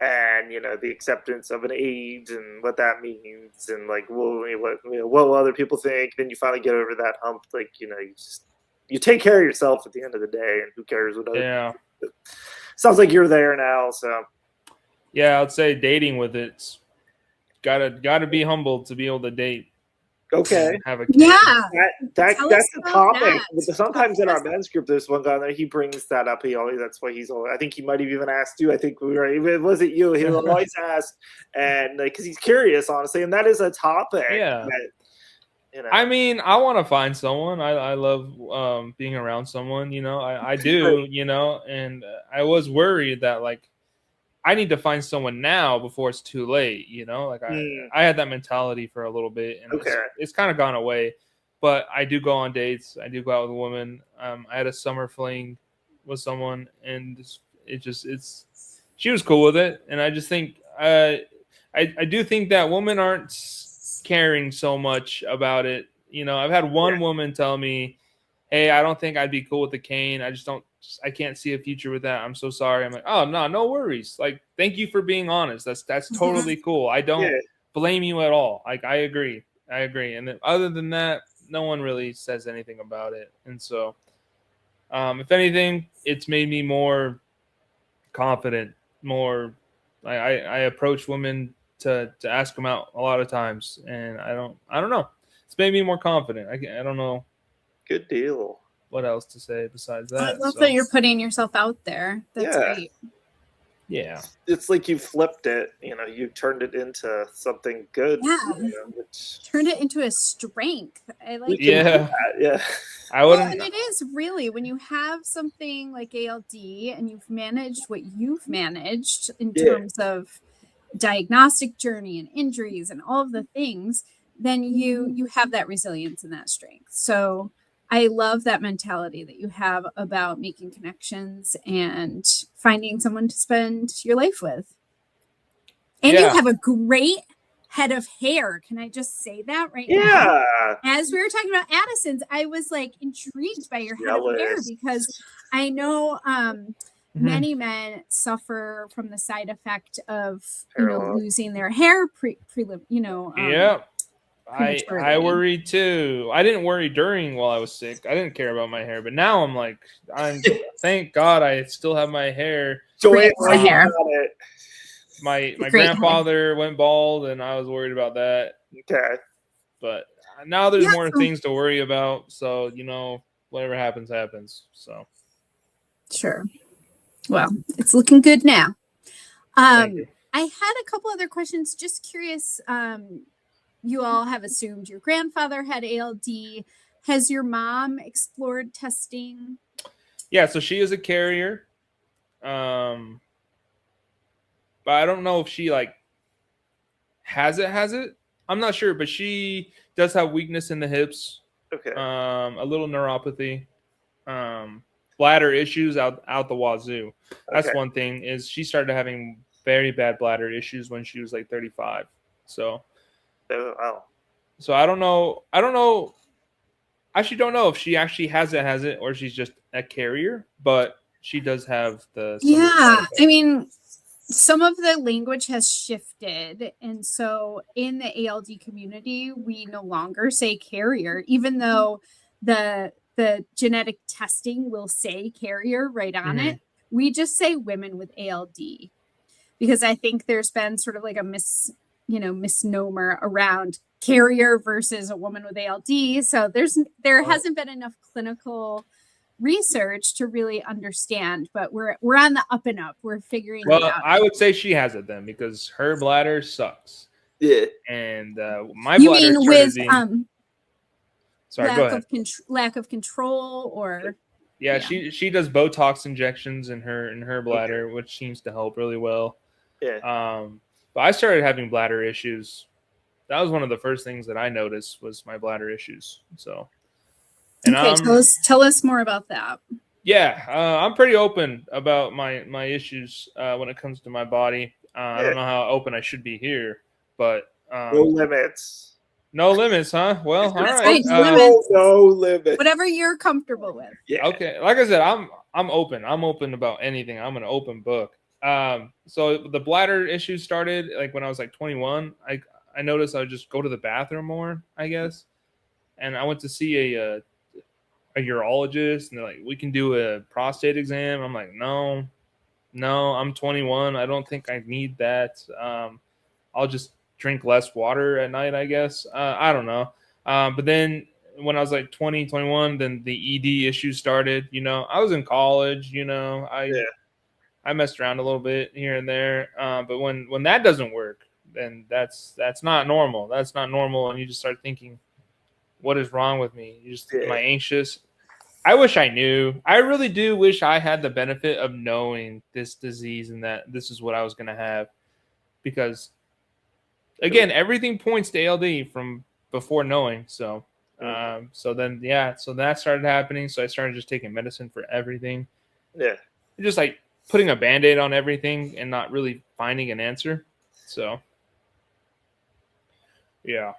[SPEAKER 2] and the acceptance of an age and what that means, and like what will other people think. Then you finally get over that hump. Like, you take care of yourself at the end of the day, and who cares what other people. Sounds like you're there now. So
[SPEAKER 3] yeah, I'd say dating with it's gotta be humble to be able to date.
[SPEAKER 2] Okay.
[SPEAKER 3] Have a
[SPEAKER 2] kid. Yeah, that's the topic. Sometimes in our men's group, there's one guy there. He brings that up. That's why he's always. I think he might have even asked you. I think it wasn't you. He'll always ask, and because he's curious, honestly, and that is a topic.
[SPEAKER 3] Yeah. I mean, I want to find someone. I love being around someone. I do. And I was worried that, like, I need to find someone now before it's too late. I had that mentality for a little bit, and it's kind of gone away. But I do go on dates. I do go out with a woman. I had a summer fling with someone, and she was cool with it. And I just think I do think that women aren't caring so much about it. I've had one woman tell me, "Hey, I don't think I'd be cool with the cane. I can't see a future with that. I'm so sorry." I'm like, "Oh, no worries. Like, thank you for being honest. That's totally cool. I don't blame you at all. Like, I agree. And then other than that, no one really says anything about it. And so, if anything, it's made me more confident. More, I approach women to ask them out a lot of times, and I don't know. It's made me more confident. I don't know.
[SPEAKER 2] Good deal.
[SPEAKER 3] What else to say besides that?
[SPEAKER 1] I love that you're putting yourself out there. That's great.
[SPEAKER 3] Yeah.
[SPEAKER 2] It's like you flipped it. You turned it into something good.
[SPEAKER 1] Yeah. Turned it into a strength. I like
[SPEAKER 2] that. Yeah.
[SPEAKER 3] I wouldn't.
[SPEAKER 1] And it is really, when you have something like ALD and you've managed what you've managed in terms of diagnostic journey and injuries and all of the things, then you have that resilience and that strength. So I love that mentality that you have about making connections and finding someone to spend your life with. And you have a great head of hair. Can I just say that right now?
[SPEAKER 2] Yeah.
[SPEAKER 1] As we were talking about Addison's, I was like intrigued by your head of hair because I know many men suffer from the side effect of losing their hair
[SPEAKER 3] I worry too. I didn't worry while I was sick. I didn't care about my hair, but now I'm like, thank God I still have my hair. My grandfather went bald, and I was worried about that.
[SPEAKER 2] Okay.
[SPEAKER 3] But now there's more things to worry about. So, whatever happens, happens. So.
[SPEAKER 1] Sure. Well, it's looking good now. I had a couple other questions. Just curious. You all have assumed your grandfather had ALD. Has your mom explored testing?
[SPEAKER 3] Yeah, so she is a carrier. But I don't know if she has it. I'm not sure, but she does have weakness in the hips.
[SPEAKER 2] Okay.
[SPEAKER 3] A little neuropathy. Bladder issues out the wazoo. That's one thing, is she started having very bad bladder issues when she was like 35. So So I don't know. I actually don't know if she actually has it or she's just a carrier, but she does have
[SPEAKER 1] I mean, some of the language has shifted. And so in the ALD community, we no longer say carrier, even though the genetic testing will say carrier right on it. We just say women with ALD, because I think there's been sort of like a misnomer around carrier versus a woman with ALD. So there hasn't been enough clinical research to really understand, but we're on the up and up. We're figuring it out.
[SPEAKER 3] I would say she has it then, because her bladder sucks.
[SPEAKER 2] Yeah.
[SPEAKER 3] And my bladder. You mean with
[SPEAKER 1] sorry, go ahead. Lack of control, or
[SPEAKER 3] she does Botox injections in her bladder, which seems to help really well.
[SPEAKER 2] Yeah.
[SPEAKER 3] But I started having bladder issues. That was one of the first things that I noticed, was my bladder issues. So.
[SPEAKER 1] And tell us more about that.
[SPEAKER 3] Yeah, I'm pretty open about my issues when it comes to my body. I don't know how open I should be here, but
[SPEAKER 2] no limits.
[SPEAKER 3] No limits, huh? Well, all right.
[SPEAKER 2] No limits.
[SPEAKER 1] Whatever you're comfortable with.
[SPEAKER 3] Yeah. Okay. Like I said, I'm open. I'm open about anything. I'm an open book. So the bladder issues started like when I was like 21. I noticed I would just go to the bathroom more, I guess, and I went to see a urologist, and they're like, we can do a prostate exam. I'm like, no, I'm 21. I don't think I need that. I'll just drink less water at night, I guess. I don't know. But then when I was like 20, 21, then the ED issues started. I was in college, I messed around a little bit here and there. But when that doesn't work, then that's not normal. That's not normal. And you just start thinking, what is wrong with me? Am I anxious? I wish I knew. I really do wish I had the benefit of knowing this disease and that this is what I was going to have. Because, again, everything points to ALD from before knowing. So then that started happening. So I started just taking medicine for everything.
[SPEAKER 2] Yeah.
[SPEAKER 3] Just like putting a Band-Aid on everything and not really finding an answer. So, yeah.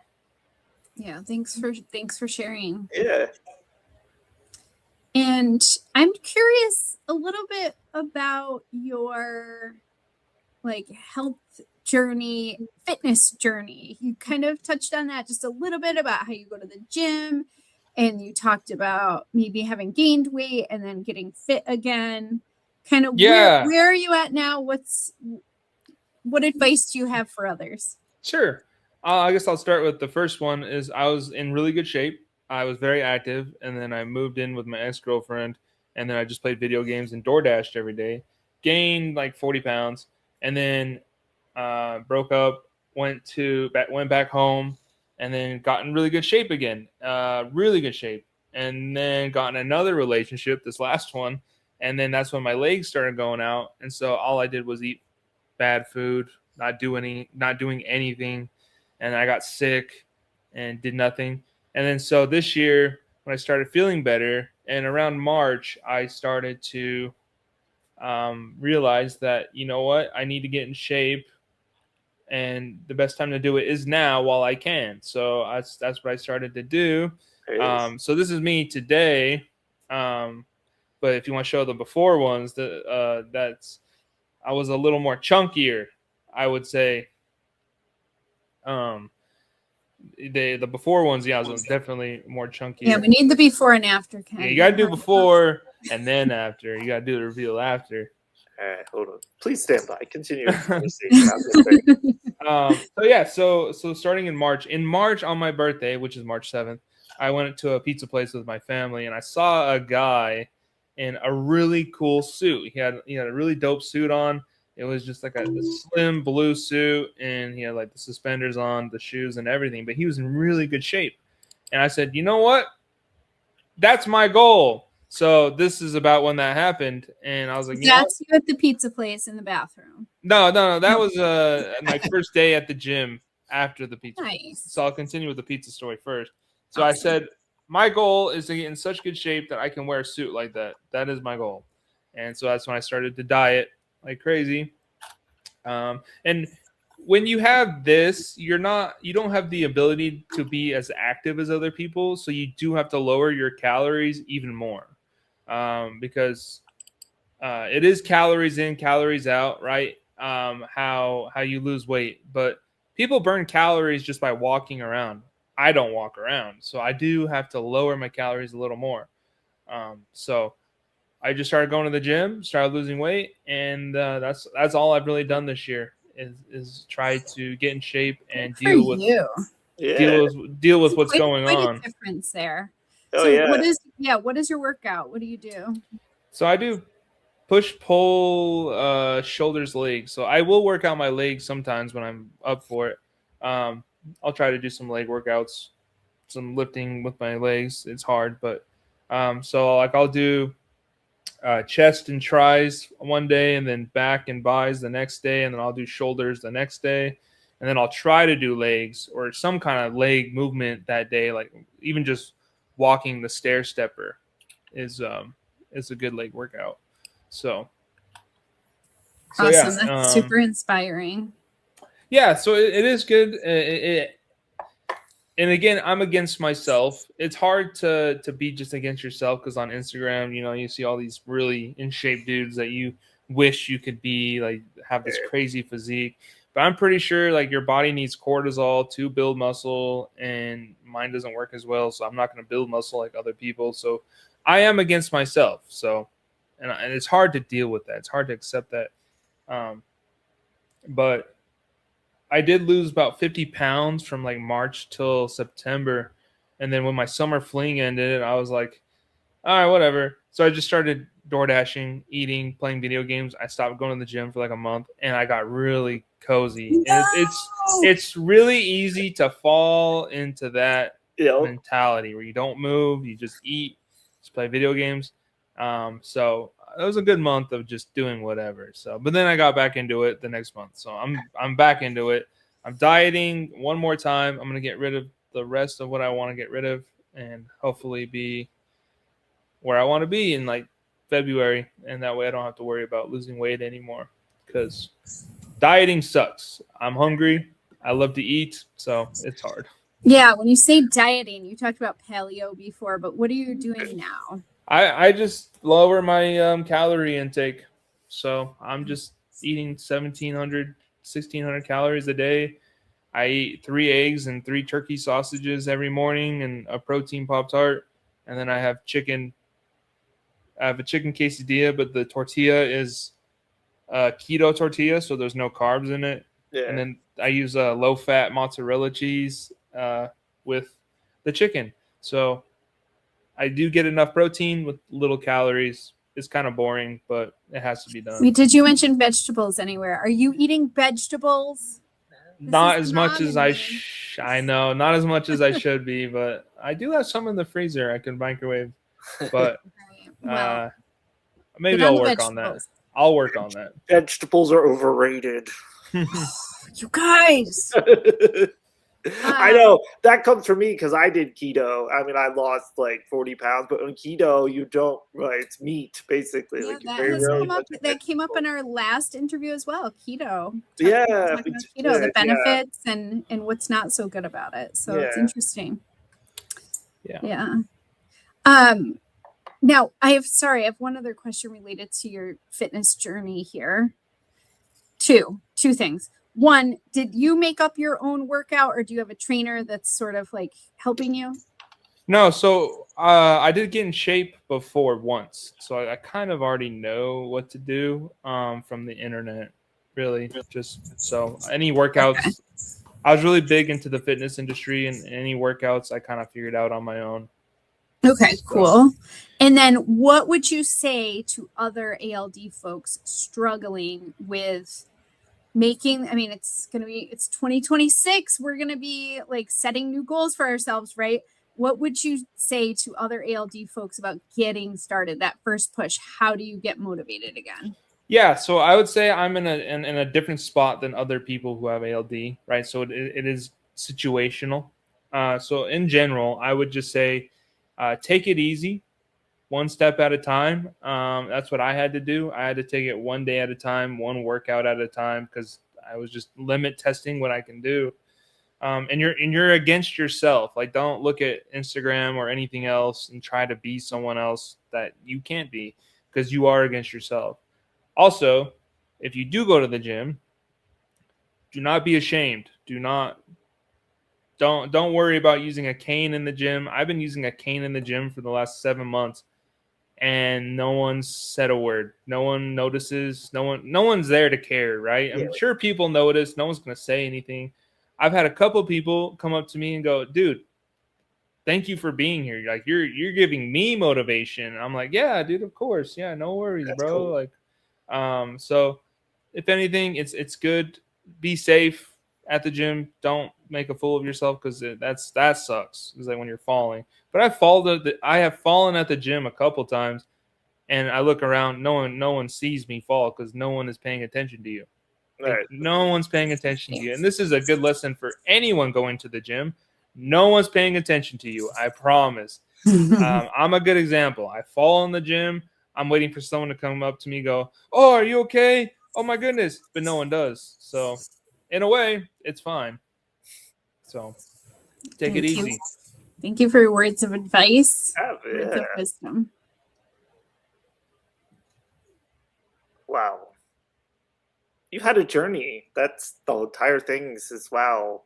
[SPEAKER 1] Yeah, thanks for sharing.
[SPEAKER 2] Yeah.
[SPEAKER 1] And I'm curious a little bit about your health journey, fitness journey. You kind of touched on that just a little bit about how you go to the gym, and you talked about maybe having gained weight and then getting fit again. Kind of where are you at now? What advice do you have for others?
[SPEAKER 3] Sure. I guess I'll start with the first one. Is I was in really good shape. I was very active, and then I moved in with my ex-girlfriend, and then I just played video games and DoorDashed every day. Gained like 40 pounds, and then broke up, went back home, and then got in really good shape again. Really good shape. And then got in another relationship, this last one, and then that's when my legs started going out, and so all I did was eat bad food, not doing anything. And I got sick and did nothing. And then so this year, when I started feeling better, and around March, I started to realize that, you know what, I need to get in shape. and the best time to do it is now while I can. So that's what I started to do. So this is me today. But if you want to show the before ones, I was a little more chunkier, I would say. The before ones, I was definitely more chunky.
[SPEAKER 1] Yeah, we need the before and after.
[SPEAKER 3] Yeah, you gotta do before and then after. You gotta do the reveal after.
[SPEAKER 2] All right, hold on. Please stand by. Continue the conversation.
[SPEAKER 3] So starting in March on my birthday, which is March 7th, I went to a pizza place with my family, and I saw a guy in a really cool suit. He had a really dope suit on. It was just like a slim blue suit, and he had like the suspenders on, the shoes, and everything. But he was in really good shape. And I said, you know what? That's my goal. So this is about when that happened. And I was like,
[SPEAKER 1] that's you at the pizza place in the bathroom.
[SPEAKER 3] No. That was my first day at the gym after the pizza.
[SPEAKER 1] Nice.
[SPEAKER 3] So I'll continue with the pizza story first. So awesome. I said, my goal is to get in such good shape that I can wear a suit like that. That is my goal. And so that's when I started to diet like crazy. And when you have this, you don't have the ability to be as active as other people. So you do have to lower your calories even more. Because it is calories in, calories out, right? How you lose weight. But people burn calories just by walking around. I don't walk around. So I do have to lower my calories a little more. So I just started going to the gym, started losing weight, and that's all I've really done this year is try to get in shape and deal with what's going on.
[SPEAKER 1] Difference there.
[SPEAKER 2] Oh,
[SPEAKER 1] so
[SPEAKER 2] yeah.
[SPEAKER 1] What is your workout? What do you do?
[SPEAKER 3] So I do push, pull, shoulders, legs. So I will work out my legs sometimes when I'm up for it. I'll try to do some leg workouts, some lifting with my legs. It's hard, but so like I'll do chest and tries one day, and then back and buys the next day, and then I'll do shoulders the next day, and then I'll try to do legs or some kind of leg movement that day, like even just walking the stair stepper is a good leg workout. So
[SPEAKER 1] awesome. That's super inspiring.
[SPEAKER 3] Yeah, so it is good. And again, I'm against myself. It's hard to be just against yourself because on Instagram, you see all these really in shape dudes that you wish you could be, like have this crazy physique. But I'm pretty sure like your body needs cortisol to build muscle, and mine doesn't work as well. So I'm not going to build muscle like other people. So I am against myself. So and it's hard to deal with that. It's hard to accept that. But I did lose about 50 pounds from like March till September. And then when my summer fling ended, I was like, all right, whatever. So I just started door dashing, eating, playing video games. I stopped going to the gym for like a month, and I got really cozy. No! And it's really easy to fall into that mentality where you don't move, you just eat, just play video games. So it was a good month of just doing whatever. So, but then I got back into it the next month. So I'm back into it. I'm dieting one more time. I'm going to get rid of the rest of what I want to get rid of and hopefully be where I want to be in like February. And that way I don't have to worry about losing weight anymore because dieting sucks. I'm hungry. I love to eat. So it's hard.
[SPEAKER 1] Yeah. When you say dieting, you talked about paleo before, but what are you doing now?
[SPEAKER 3] I just lower my calorie intake. So I'm just eating 1,700, 1,600 calories a day. I eat 3 eggs and 3 turkey sausages every morning and a protein Pop-Tart. And then I have chicken. I have a chicken quesadilla, but the tortilla is keto tortilla, so there's no carbs in it. Yeah. And then I use low-fat mozzarella cheese with the chicken. So I do get enough protein with little calories. It's kind of boring, but it has to be done.
[SPEAKER 1] Wait, did you mention vegetables anywhere? Are you eating vegetables?
[SPEAKER 3] Not as much as I know, not as much as I should be, but I do have some in the freezer I can microwave. But maybe I'll work on that. I'll work on that.
[SPEAKER 2] Vegetables are overrated.
[SPEAKER 1] You guys.
[SPEAKER 2] I know that comes from me because I did keto. I mean, I lost like 40 pounds, but on keto, you don't, well, it's meat basically.
[SPEAKER 1] Yeah,
[SPEAKER 2] Like you
[SPEAKER 1] that
[SPEAKER 2] very
[SPEAKER 1] has
[SPEAKER 2] rarely
[SPEAKER 1] come up.
[SPEAKER 2] touch
[SPEAKER 1] That came up in
[SPEAKER 2] vegetables.
[SPEAKER 1] our last interview as well. Keto.
[SPEAKER 2] Yeah,
[SPEAKER 1] Talking
[SPEAKER 2] we
[SPEAKER 1] about keto, the
[SPEAKER 2] did, yeah,
[SPEAKER 1] benefits and what's not so good about it. So it's
[SPEAKER 2] yeah.
[SPEAKER 1] interesting.
[SPEAKER 3] Yeah.
[SPEAKER 1] Yeah. Now I have one other question related to your fitness journey here. Two things. One, did you make up your own workout or do you have a trainer that's sort of like helping you?
[SPEAKER 3] No, so I did get in shape before once, so I kind of already know what to do from the internet. Really, just so any
[SPEAKER 1] Okay.
[SPEAKER 3] workouts. I was really big into the fitness industry, and any workouts I kind of figured out on my own.
[SPEAKER 1] Okay,
[SPEAKER 3] So,
[SPEAKER 1] cool. And then what would you say to other ALD folks struggling with making, I mean, it's 2026. We're going to be like setting new goals for ourselves, right? What would you say to other ALD folks about getting started, that first push? How do you get motivated again?
[SPEAKER 3] yeah, so I would say I'm in a different spot than other people who have ALD, right? So it is situational. So in general, I would just say take it easy, one step at a time. That's what I had to do. I had to take it one day at a time, one workout at a time, because I was just limit testing what I can do. And you're against yourself. Like, don't look at Instagram or anything else and try to be someone else that you can't be, because you are against yourself. Also, if you do go to the gym, do not be ashamed. Don't worry about using a cane in the gym. I've been using a cane in the gym for the last 7 months, and no one's said a word. No one notices. No one's there to care, right?
[SPEAKER 2] Yeah.
[SPEAKER 3] I'm sure people notice. No one's going to say anything. I've had a couple people come up to me and go, "Dude, thank you for being here. Like, you're giving me motivation." I'm like, "Yeah, dude, of course. Yeah, no worries,
[SPEAKER 2] That's
[SPEAKER 3] bro."
[SPEAKER 2] cool.
[SPEAKER 3] Like, so if anything, it's good. Be safe at the gym. Don't make a fool of yourself, because that sucks. It's like when you're falling. But I have fallen at the gym a couple times, and I look around. No one sees me fall, because no one is paying attention to you. Like,
[SPEAKER 2] Right.
[SPEAKER 3] no one's paying attention to you, and this is a good lesson for anyone going to the gym. No one's paying attention to you. I promise. I'm a good example. I fall in the gym. I'm waiting for someone to come up to me and go, "Oh, are you okay? Oh my goodness." But no one does. So in a way, it's fine. So take it
[SPEAKER 1] Thank you.
[SPEAKER 3] easy.
[SPEAKER 1] Thank you for your words of advice, words
[SPEAKER 2] Yeah.
[SPEAKER 1] of wisdom.
[SPEAKER 2] Wow. You had a journey. That's the entire things as well.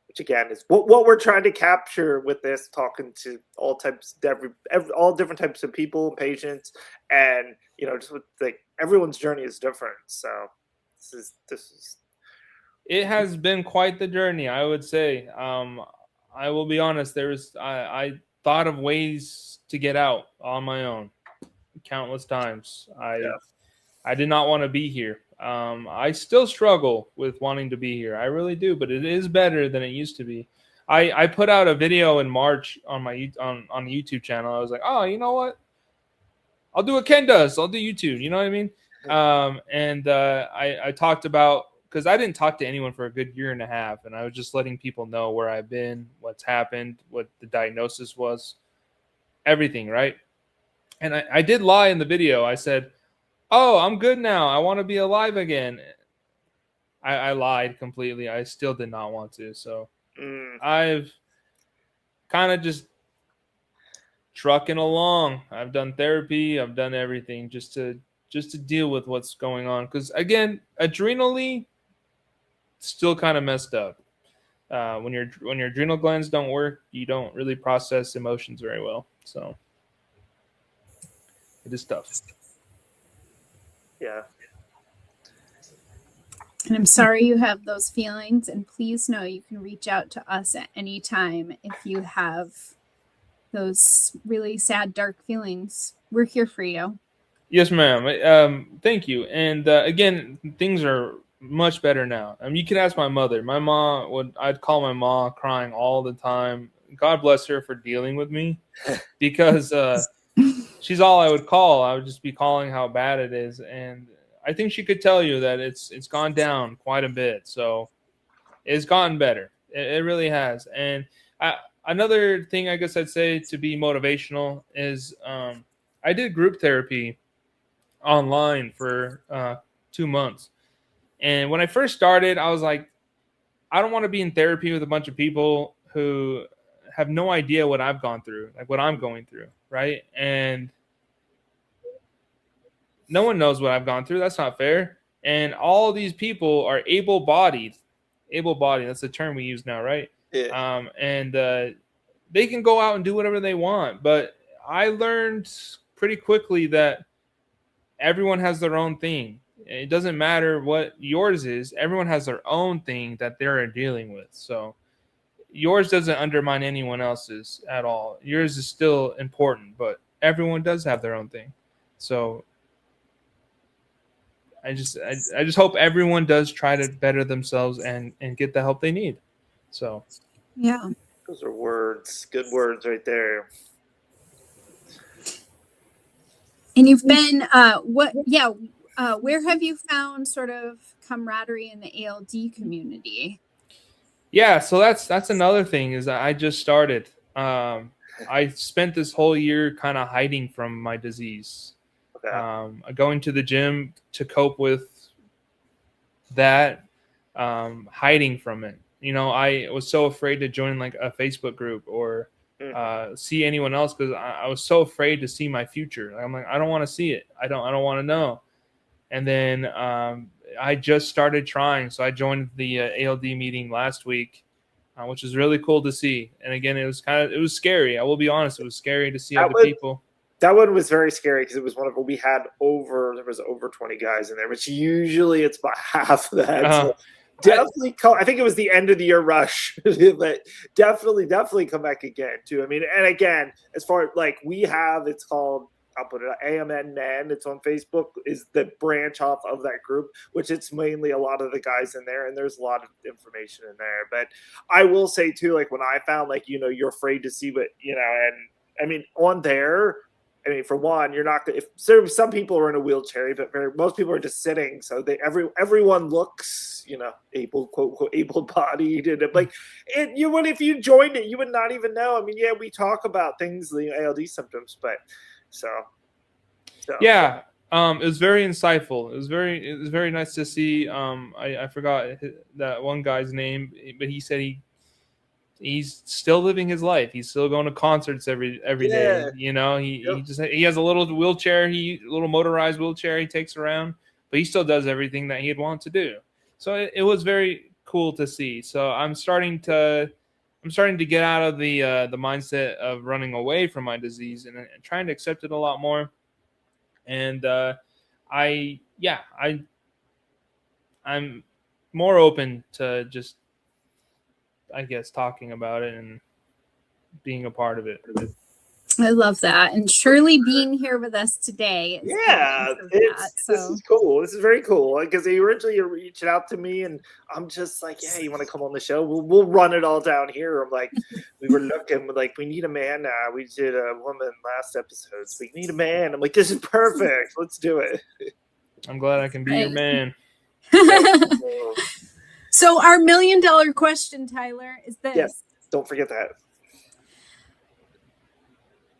[SPEAKER 2] Which again is what we're trying to capture with this, talking to all types, all different types of people and patients, and just with like everyone's journey is different. So this is
[SPEAKER 3] It has been quite the journey, I would say. I will be honest. I thought of ways to get out on my own countless times.
[SPEAKER 2] yeah.
[SPEAKER 3] I did not want to be here. I still struggle with wanting to be here. I really do, but it is better than it used to be. I put out a video in March on my on the YouTube channel. I was like, oh, you know what? I'll do what Ken does. I'll do YouTube. You know what I mean? And I talked about, because I didn't talk to anyone for a good year and a half, and I was just letting people know where I've been, what's happened, what the diagnosis was, everything, right? And I did lie in the video. I said, "Oh, I'm good now. I want to be alive again." I lied completely. I still did not want to. So I've kind of just trucking along. I've done therapy. I've done everything just to deal with what's going on. Because again, adrenally, still kind of messed up. When your adrenal glands don't work, you don't really process emotions very well. So it is tough.
[SPEAKER 2] Yeah.
[SPEAKER 1] And I'm sorry you have those feelings. And please know you can reach out to us at any time if you have those really sad, dark feelings. We're here for you.
[SPEAKER 3] Yes, ma'am. Thank you. And again, things are much better now. You can ask my mother. I'd call my mom crying all the time. God bless her for dealing with me, because she's all I would call. I would just be calling how bad it is, and I think she could tell you that it's gone down quite a bit. So it's gotten better. It really has. And another thing I guess I'd say to be motivational is I did group therapy online for 2 months. And when I first started, I was like, I don't want to be in therapy with a bunch of people who have no idea what I've gone through, like what I'm going through, right? And no one knows what I've gone through. That's not fair. And all these people are able-bodied. Able-bodied, that's the term we use now, right?
[SPEAKER 2] Yeah.
[SPEAKER 3] And they can go out and do whatever they want. But I learned pretty quickly that everyone has their own thing. It doesn't matter what yours is. Everyone has their own thing that they're dealing with. So yours doesn't undermine anyone else's at all. Yours is still important, but everyone does have their own thing. So I just hope everyone does try to better themselves and get the help they need. So
[SPEAKER 1] yeah,
[SPEAKER 2] those are words, good words right there.
[SPEAKER 1] And you've been where have you found sort of camaraderie in the ALD community?
[SPEAKER 3] Yeah, so that's another thing is I just started. I spent this whole year kind of hiding from my disease.
[SPEAKER 2] Okay.
[SPEAKER 3] Going to the gym to cope with that, hiding from it. You know, I was so afraid to join like a Facebook group or see anyone else because I was so afraid to see my future. I'm like, I don't want to see it. I don't want to know. And then I just started trying. So I joined the ALD meeting last week, which was really cool to see. And again, it was scary. I will be honest. It was scary to see other people.
[SPEAKER 2] That one was very scary because it was there was over 20 guys in there, which usually it's about half of that. So definitely, I think it was the end of the year rush, but definitely come back again too. I mean, and again, as far as like it's called, I'll put it AMN Men. It's on Facebook, is the branch off of that group, which it's mainly a lot of the guys in there, and there's a lot of information in there. But I will say too, like when I found like, you're afraid to see what, and I mean on there, I mean, for one, you're not. If some people are in a wheelchair, but most people are just sitting. So everyone looks, able-bodied, and like you would if you joined it, you would not even know. I mean, yeah, we talk about things, the ALD symptoms, but
[SPEAKER 3] yeah, it was very insightful. It was very nice to see. I forgot that one guy's name, but he said he's still living his life. He's still going to concerts every day. He has a little wheelchair, little motorized wheelchair he takes around, but he still does everything that he'd want to do. So it was very cool to see. So I'm starting to get out of the mindset of running away from my disease and trying to accept it a lot more. And I'm more open to just, I guess, talking about it and being a part of it.
[SPEAKER 1] I love that. And Shirley being here with us today.
[SPEAKER 2] This is cool. This is very cool because he originally reached out to me and I'm just like, yeah, you want to come on the show? We'll run it all down here. I'm like, we were looking, like, we need a man now. We did a woman last episode, so we need a man. I'm like, this is perfect. Let's do it.
[SPEAKER 3] I'm glad I can be your man.
[SPEAKER 1] So our $1 million question, Tyler, is this.
[SPEAKER 2] Yes, don't forget that.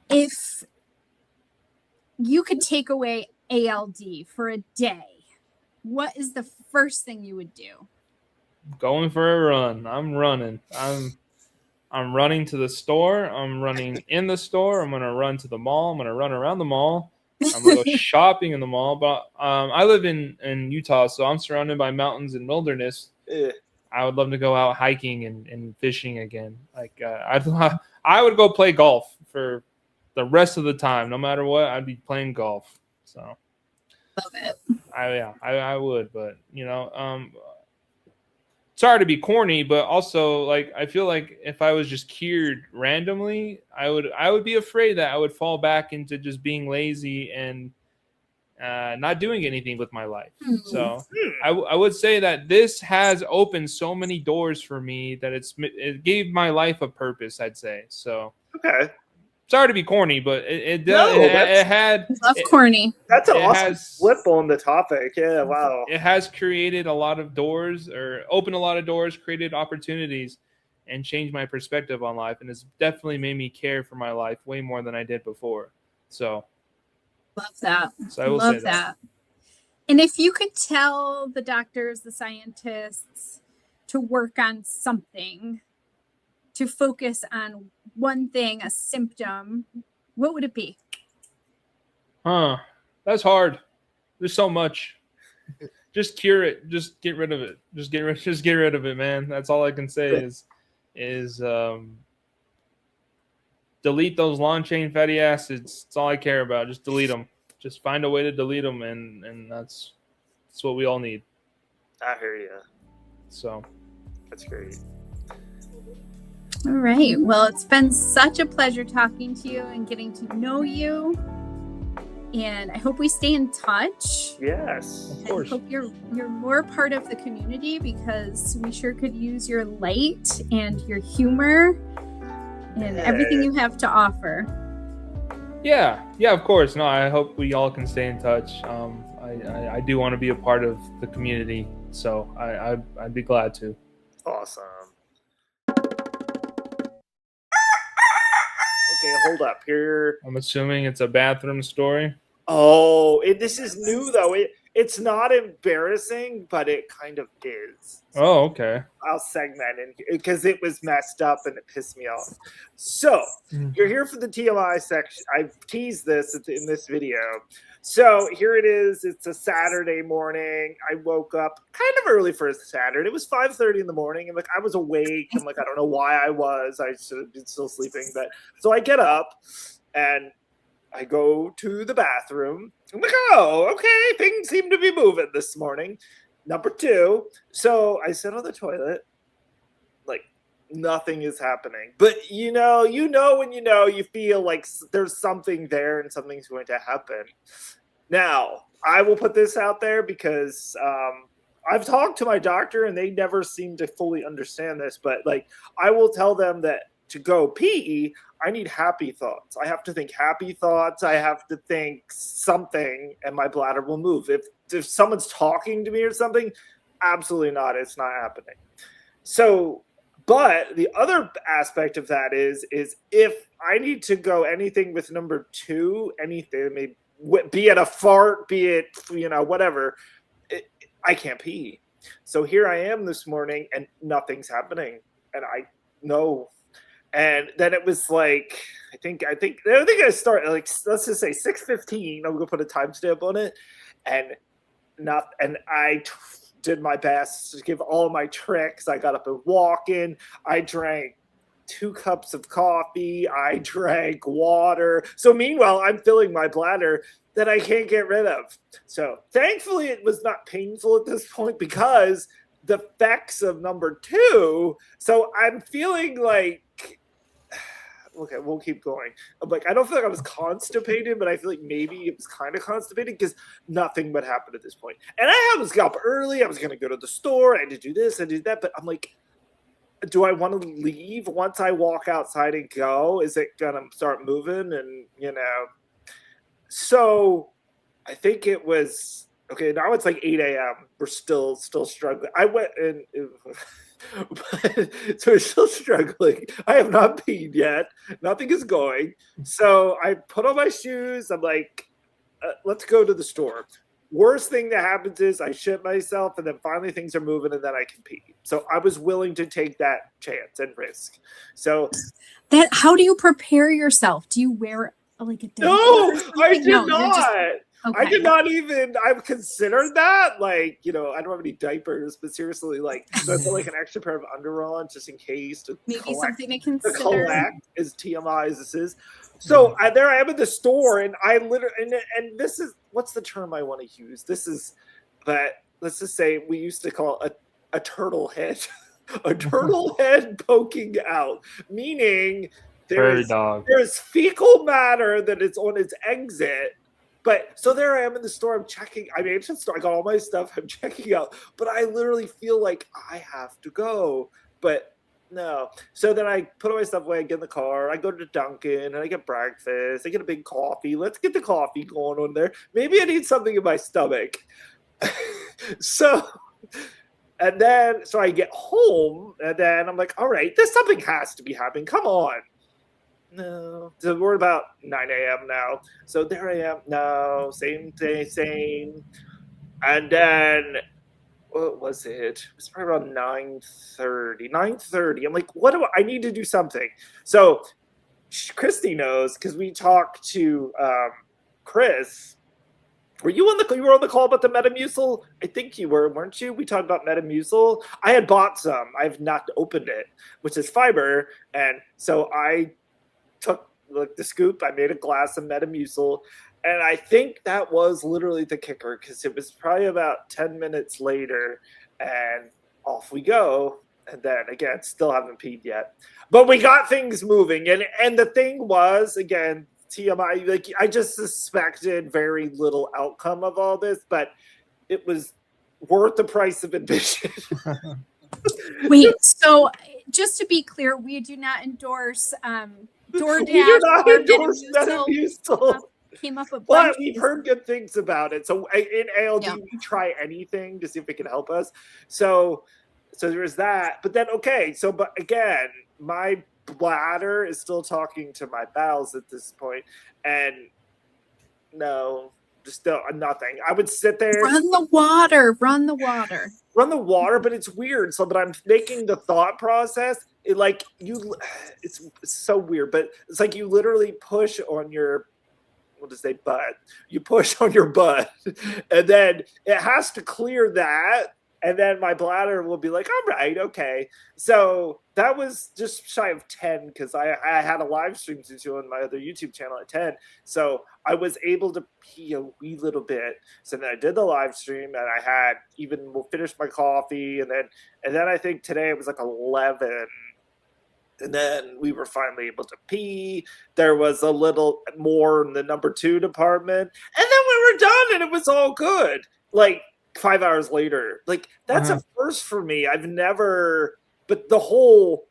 [SPEAKER 1] If you could take away ALD for a day, what is the first thing you would do?
[SPEAKER 3] Going for a run. I'm running. I'm running to the store. I'm running in the store. I'm going to run to the mall. I'm going to run around the mall. I'm going to go shopping in the mall. But I live in Utah, so I'm surrounded by mountains and wilderness. I would love to go out hiking and fishing again. Like I would go play golf for the rest of the time. No matter what, I'd be playing golf. So
[SPEAKER 1] love it.
[SPEAKER 3] I would, but sorry to be corny, but also like I feel like if I was just cured randomly, I would be afraid that I would fall back into just being lazy and not doing anything with my life. So I would say that this has opened so many doors for me that it gave my life a purpose, I'd say. So
[SPEAKER 2] okay.
[SPEAKER 3] Sorry to be corny, but it had.
[SPEAKER 1] Love corny.
[SPEAKER 2] That's an awesome flip on the topic. Yeah, wow.
[SPEAKER 3] It has created a lot of doors, or opened a lot of doors, created opportunities, and changed my perspective on life, and it's definitely made me care for my life way more than I did before. So
[SPEAKER 1] Love that.
[SPEAKER 3] I will
[SPEAKER 1] Love
[SPEAKER 3] say that.
[SPEAKER 1] And if you could tell the doctors, the scientists to work on something, to focus on one thing, a symptom, what would it be?
[SPEAKER 3] That's hard. There's so much. Just cure it. Just get rid of it. Just get rid of it, man. That's all I can say is delete those long chain fatty acids. That's all I care about. Just delete them. Just find a way to delete them, and that's what we all need.
[SPEAKER 2] I hear you.
[SPEAKER 3] So
[SPEAKER 2] that's great.
[SPEAKER 1] All right. Well, it's been such a pleasure talking to you and getting to know you. And I hope we stay in touch.
[SPEAKER 2] Yes,
[SPEAKER 3] of course.
[SPEAKER 1] I hope you're more part of the community, because we sure could use your light and your humor and everything you have to offer.
[SPEAKER 3] Yeah, of course. No, I hope we all can stay in touch. I do want to be a part of the community, so I'd be glad to.
[SPEAKER 2] Awesome. Okay, hold up here.
[SPEAKER 3] I'm assuming it's a bathroom story.
[SPEAKER 2] Oh, this is new though. It's not embarrassing, but it kind of is.
[SPEAKER 3] Oh, okay.
[SPEAKER 2] I'll segment it because it was messed up and it pissed me off. So you're here for the TMI section. I've teased this in this video. So here it is. It's a Saturday morning. I woke up kind of early for a Saturday. It was 5:30 in the morning. And I was awake. I'm like, I don't know why I was. I should have been still sleeping. But so I get up and I go to the bathroom. I'm like, oh, okay. Things seem to be moving this morning. Number two. So I sit on the toilet. Like, nothing is happening. But you know when you feel like there's something there and something's going to happen. Now, I will put this out there because I've talked to my doctor and they never seem to fully understand this. But like, I will tell them that to go pee, I need happy thoughts. I have to think happy thoughts. I have to think something, and my bladder will move. If someone's talking to me or something, absolutely not. It's not happening. So, but the other aspect of that is if I need to go anything with number two, anything, be it a fart, be it whatever, I can't pee. So here I am this morning, and nothing's happening, and I know. And then it was like, I think I started like, let's just say 6:15. I'm gonna put a timestamp on it, and I did my best to give all my tricks. I got up and walking. I drank 2 cups of coffee. I drank water. So meanwhile, I'm filling my bladder that I can't get rid of. So thankfully, it was not painful at this point because the effects of number 2. So I'm feeling like. Okay, we'll keep going. I'm like, I don't feel like I was constipated, but I feel like maybe it was kind of constipated because nothing would happen at this point. And I was up early. I was going to go to the store. I had to do this and do that. But I'm like, do I want to leave once I walk outside and go? Is it going to start moving? And, so I think it was, okay, now it's like 8 a.m. We're still struggling. I went and... so we're still struggling. I have not peed yet. Nothing is going. So I put on my shoes. I'm like, let's go to the store. Worst thing that happens is I shit myself, and then finally things are moving, and then I can pee. So I was willing to take that chance and risk. So
[SPEAKER 1] how do you prepare yourself? Do you wear like a
[SPEAKER 2] No, I did not.
[SPEAKER 1] Okay.
[SPEAKER 2] I did not even. I've considered that. Like, I don't have any diapers, but seriously, like, so I put like an extra pair of underwear on just in case.
[SPEAKER 1] Maybe something to consider.
[SPEAKER 2] To collect, as TMI as this is. So there I am at the store, and I literally, and this is what's the term I want to use. This is that. Let's just say we used to call a turtle head, a turtle head poking out, meaning there's fecal matter that is on its exit. But so there I am in the store. I'm checking. I mean, I got all my stuff. I'm checking out. But I literally feel like I have to go. But no. So then I put all my stuff away. I get in the car. I go to Dunkin' and I get breakfast. I get a big coffee. Let's get the coffee going on there. Maybe I need something in my stomach. So And then, so I get home, and then I'm like, all right, something has to be happening. Come on. No. So we're about 9 a.m. now. So there I am. No, same day, same. And then, what was it? It was probably around 9:30. 9:30. I'm like, I need to do something. So Christie knows, because we talked to Chris. You were on the call about the Metamucil? I think you were, weren't you? We talked about Metamucil. I had bought some. I've not opened it, which is fiber. And so I took the scoop. I made a glass of Metamucil. And I think that was literally the kicker, because it was probably about 10 minutes later. And off we go. And then, again, still haven't peed yet. But we got things moving. And the thing was, again, TMI, like, I just suspected very little outcome of all this, but it was worth the price of admission.
[SPEAKER 1] Wait, so just to be clear, we do not endorse DoorDash.
[SPEAKER 2] We do not
[SPEAKER 1] or
[SPEAKER 2] endorse
[SPEAKER 1] Metamucil.
[SPEAKER 2] Metamucil.
[SPEAKER 1] Came up with,
[SPEAKER 2] But we've heard good things about it. So in ALD,
[SPEAKER 1] Yeah.
[SPEAKER 2] we try anything to see if it can help us. So there's that. But then, okay, but again, my bladder is still talking to my bowels at this point, and no, just nothing. I would sit there,
[SPEAKER 1] run the water.
[SPEAKER 2] But it's weird. So, but I'm making the thought process. It's so weird, but it's like you literally push on your, butt. You push on your butt, and then it has to clear that. And then my bladder will be like, all right, okay. So that was just shy of 10, because I had a live stream to do on my other YouTube channel at 10. So I was able to pee a wee little bit. So then I did the live stream, and I had finished my coffee. And then I think today it was like 11. And then we were finally able to pee. There was a little more in the number 2 department. And then we were done, and it was all good. Like, 5 hours later, like, that's a first for me. I've never, but the whole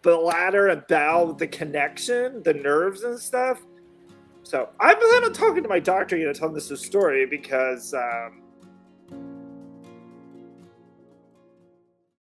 [SPEAKER 2] bladder and bowel, the connection, the nerves and stuff. So I plan on talking to my doctor, telling this story, because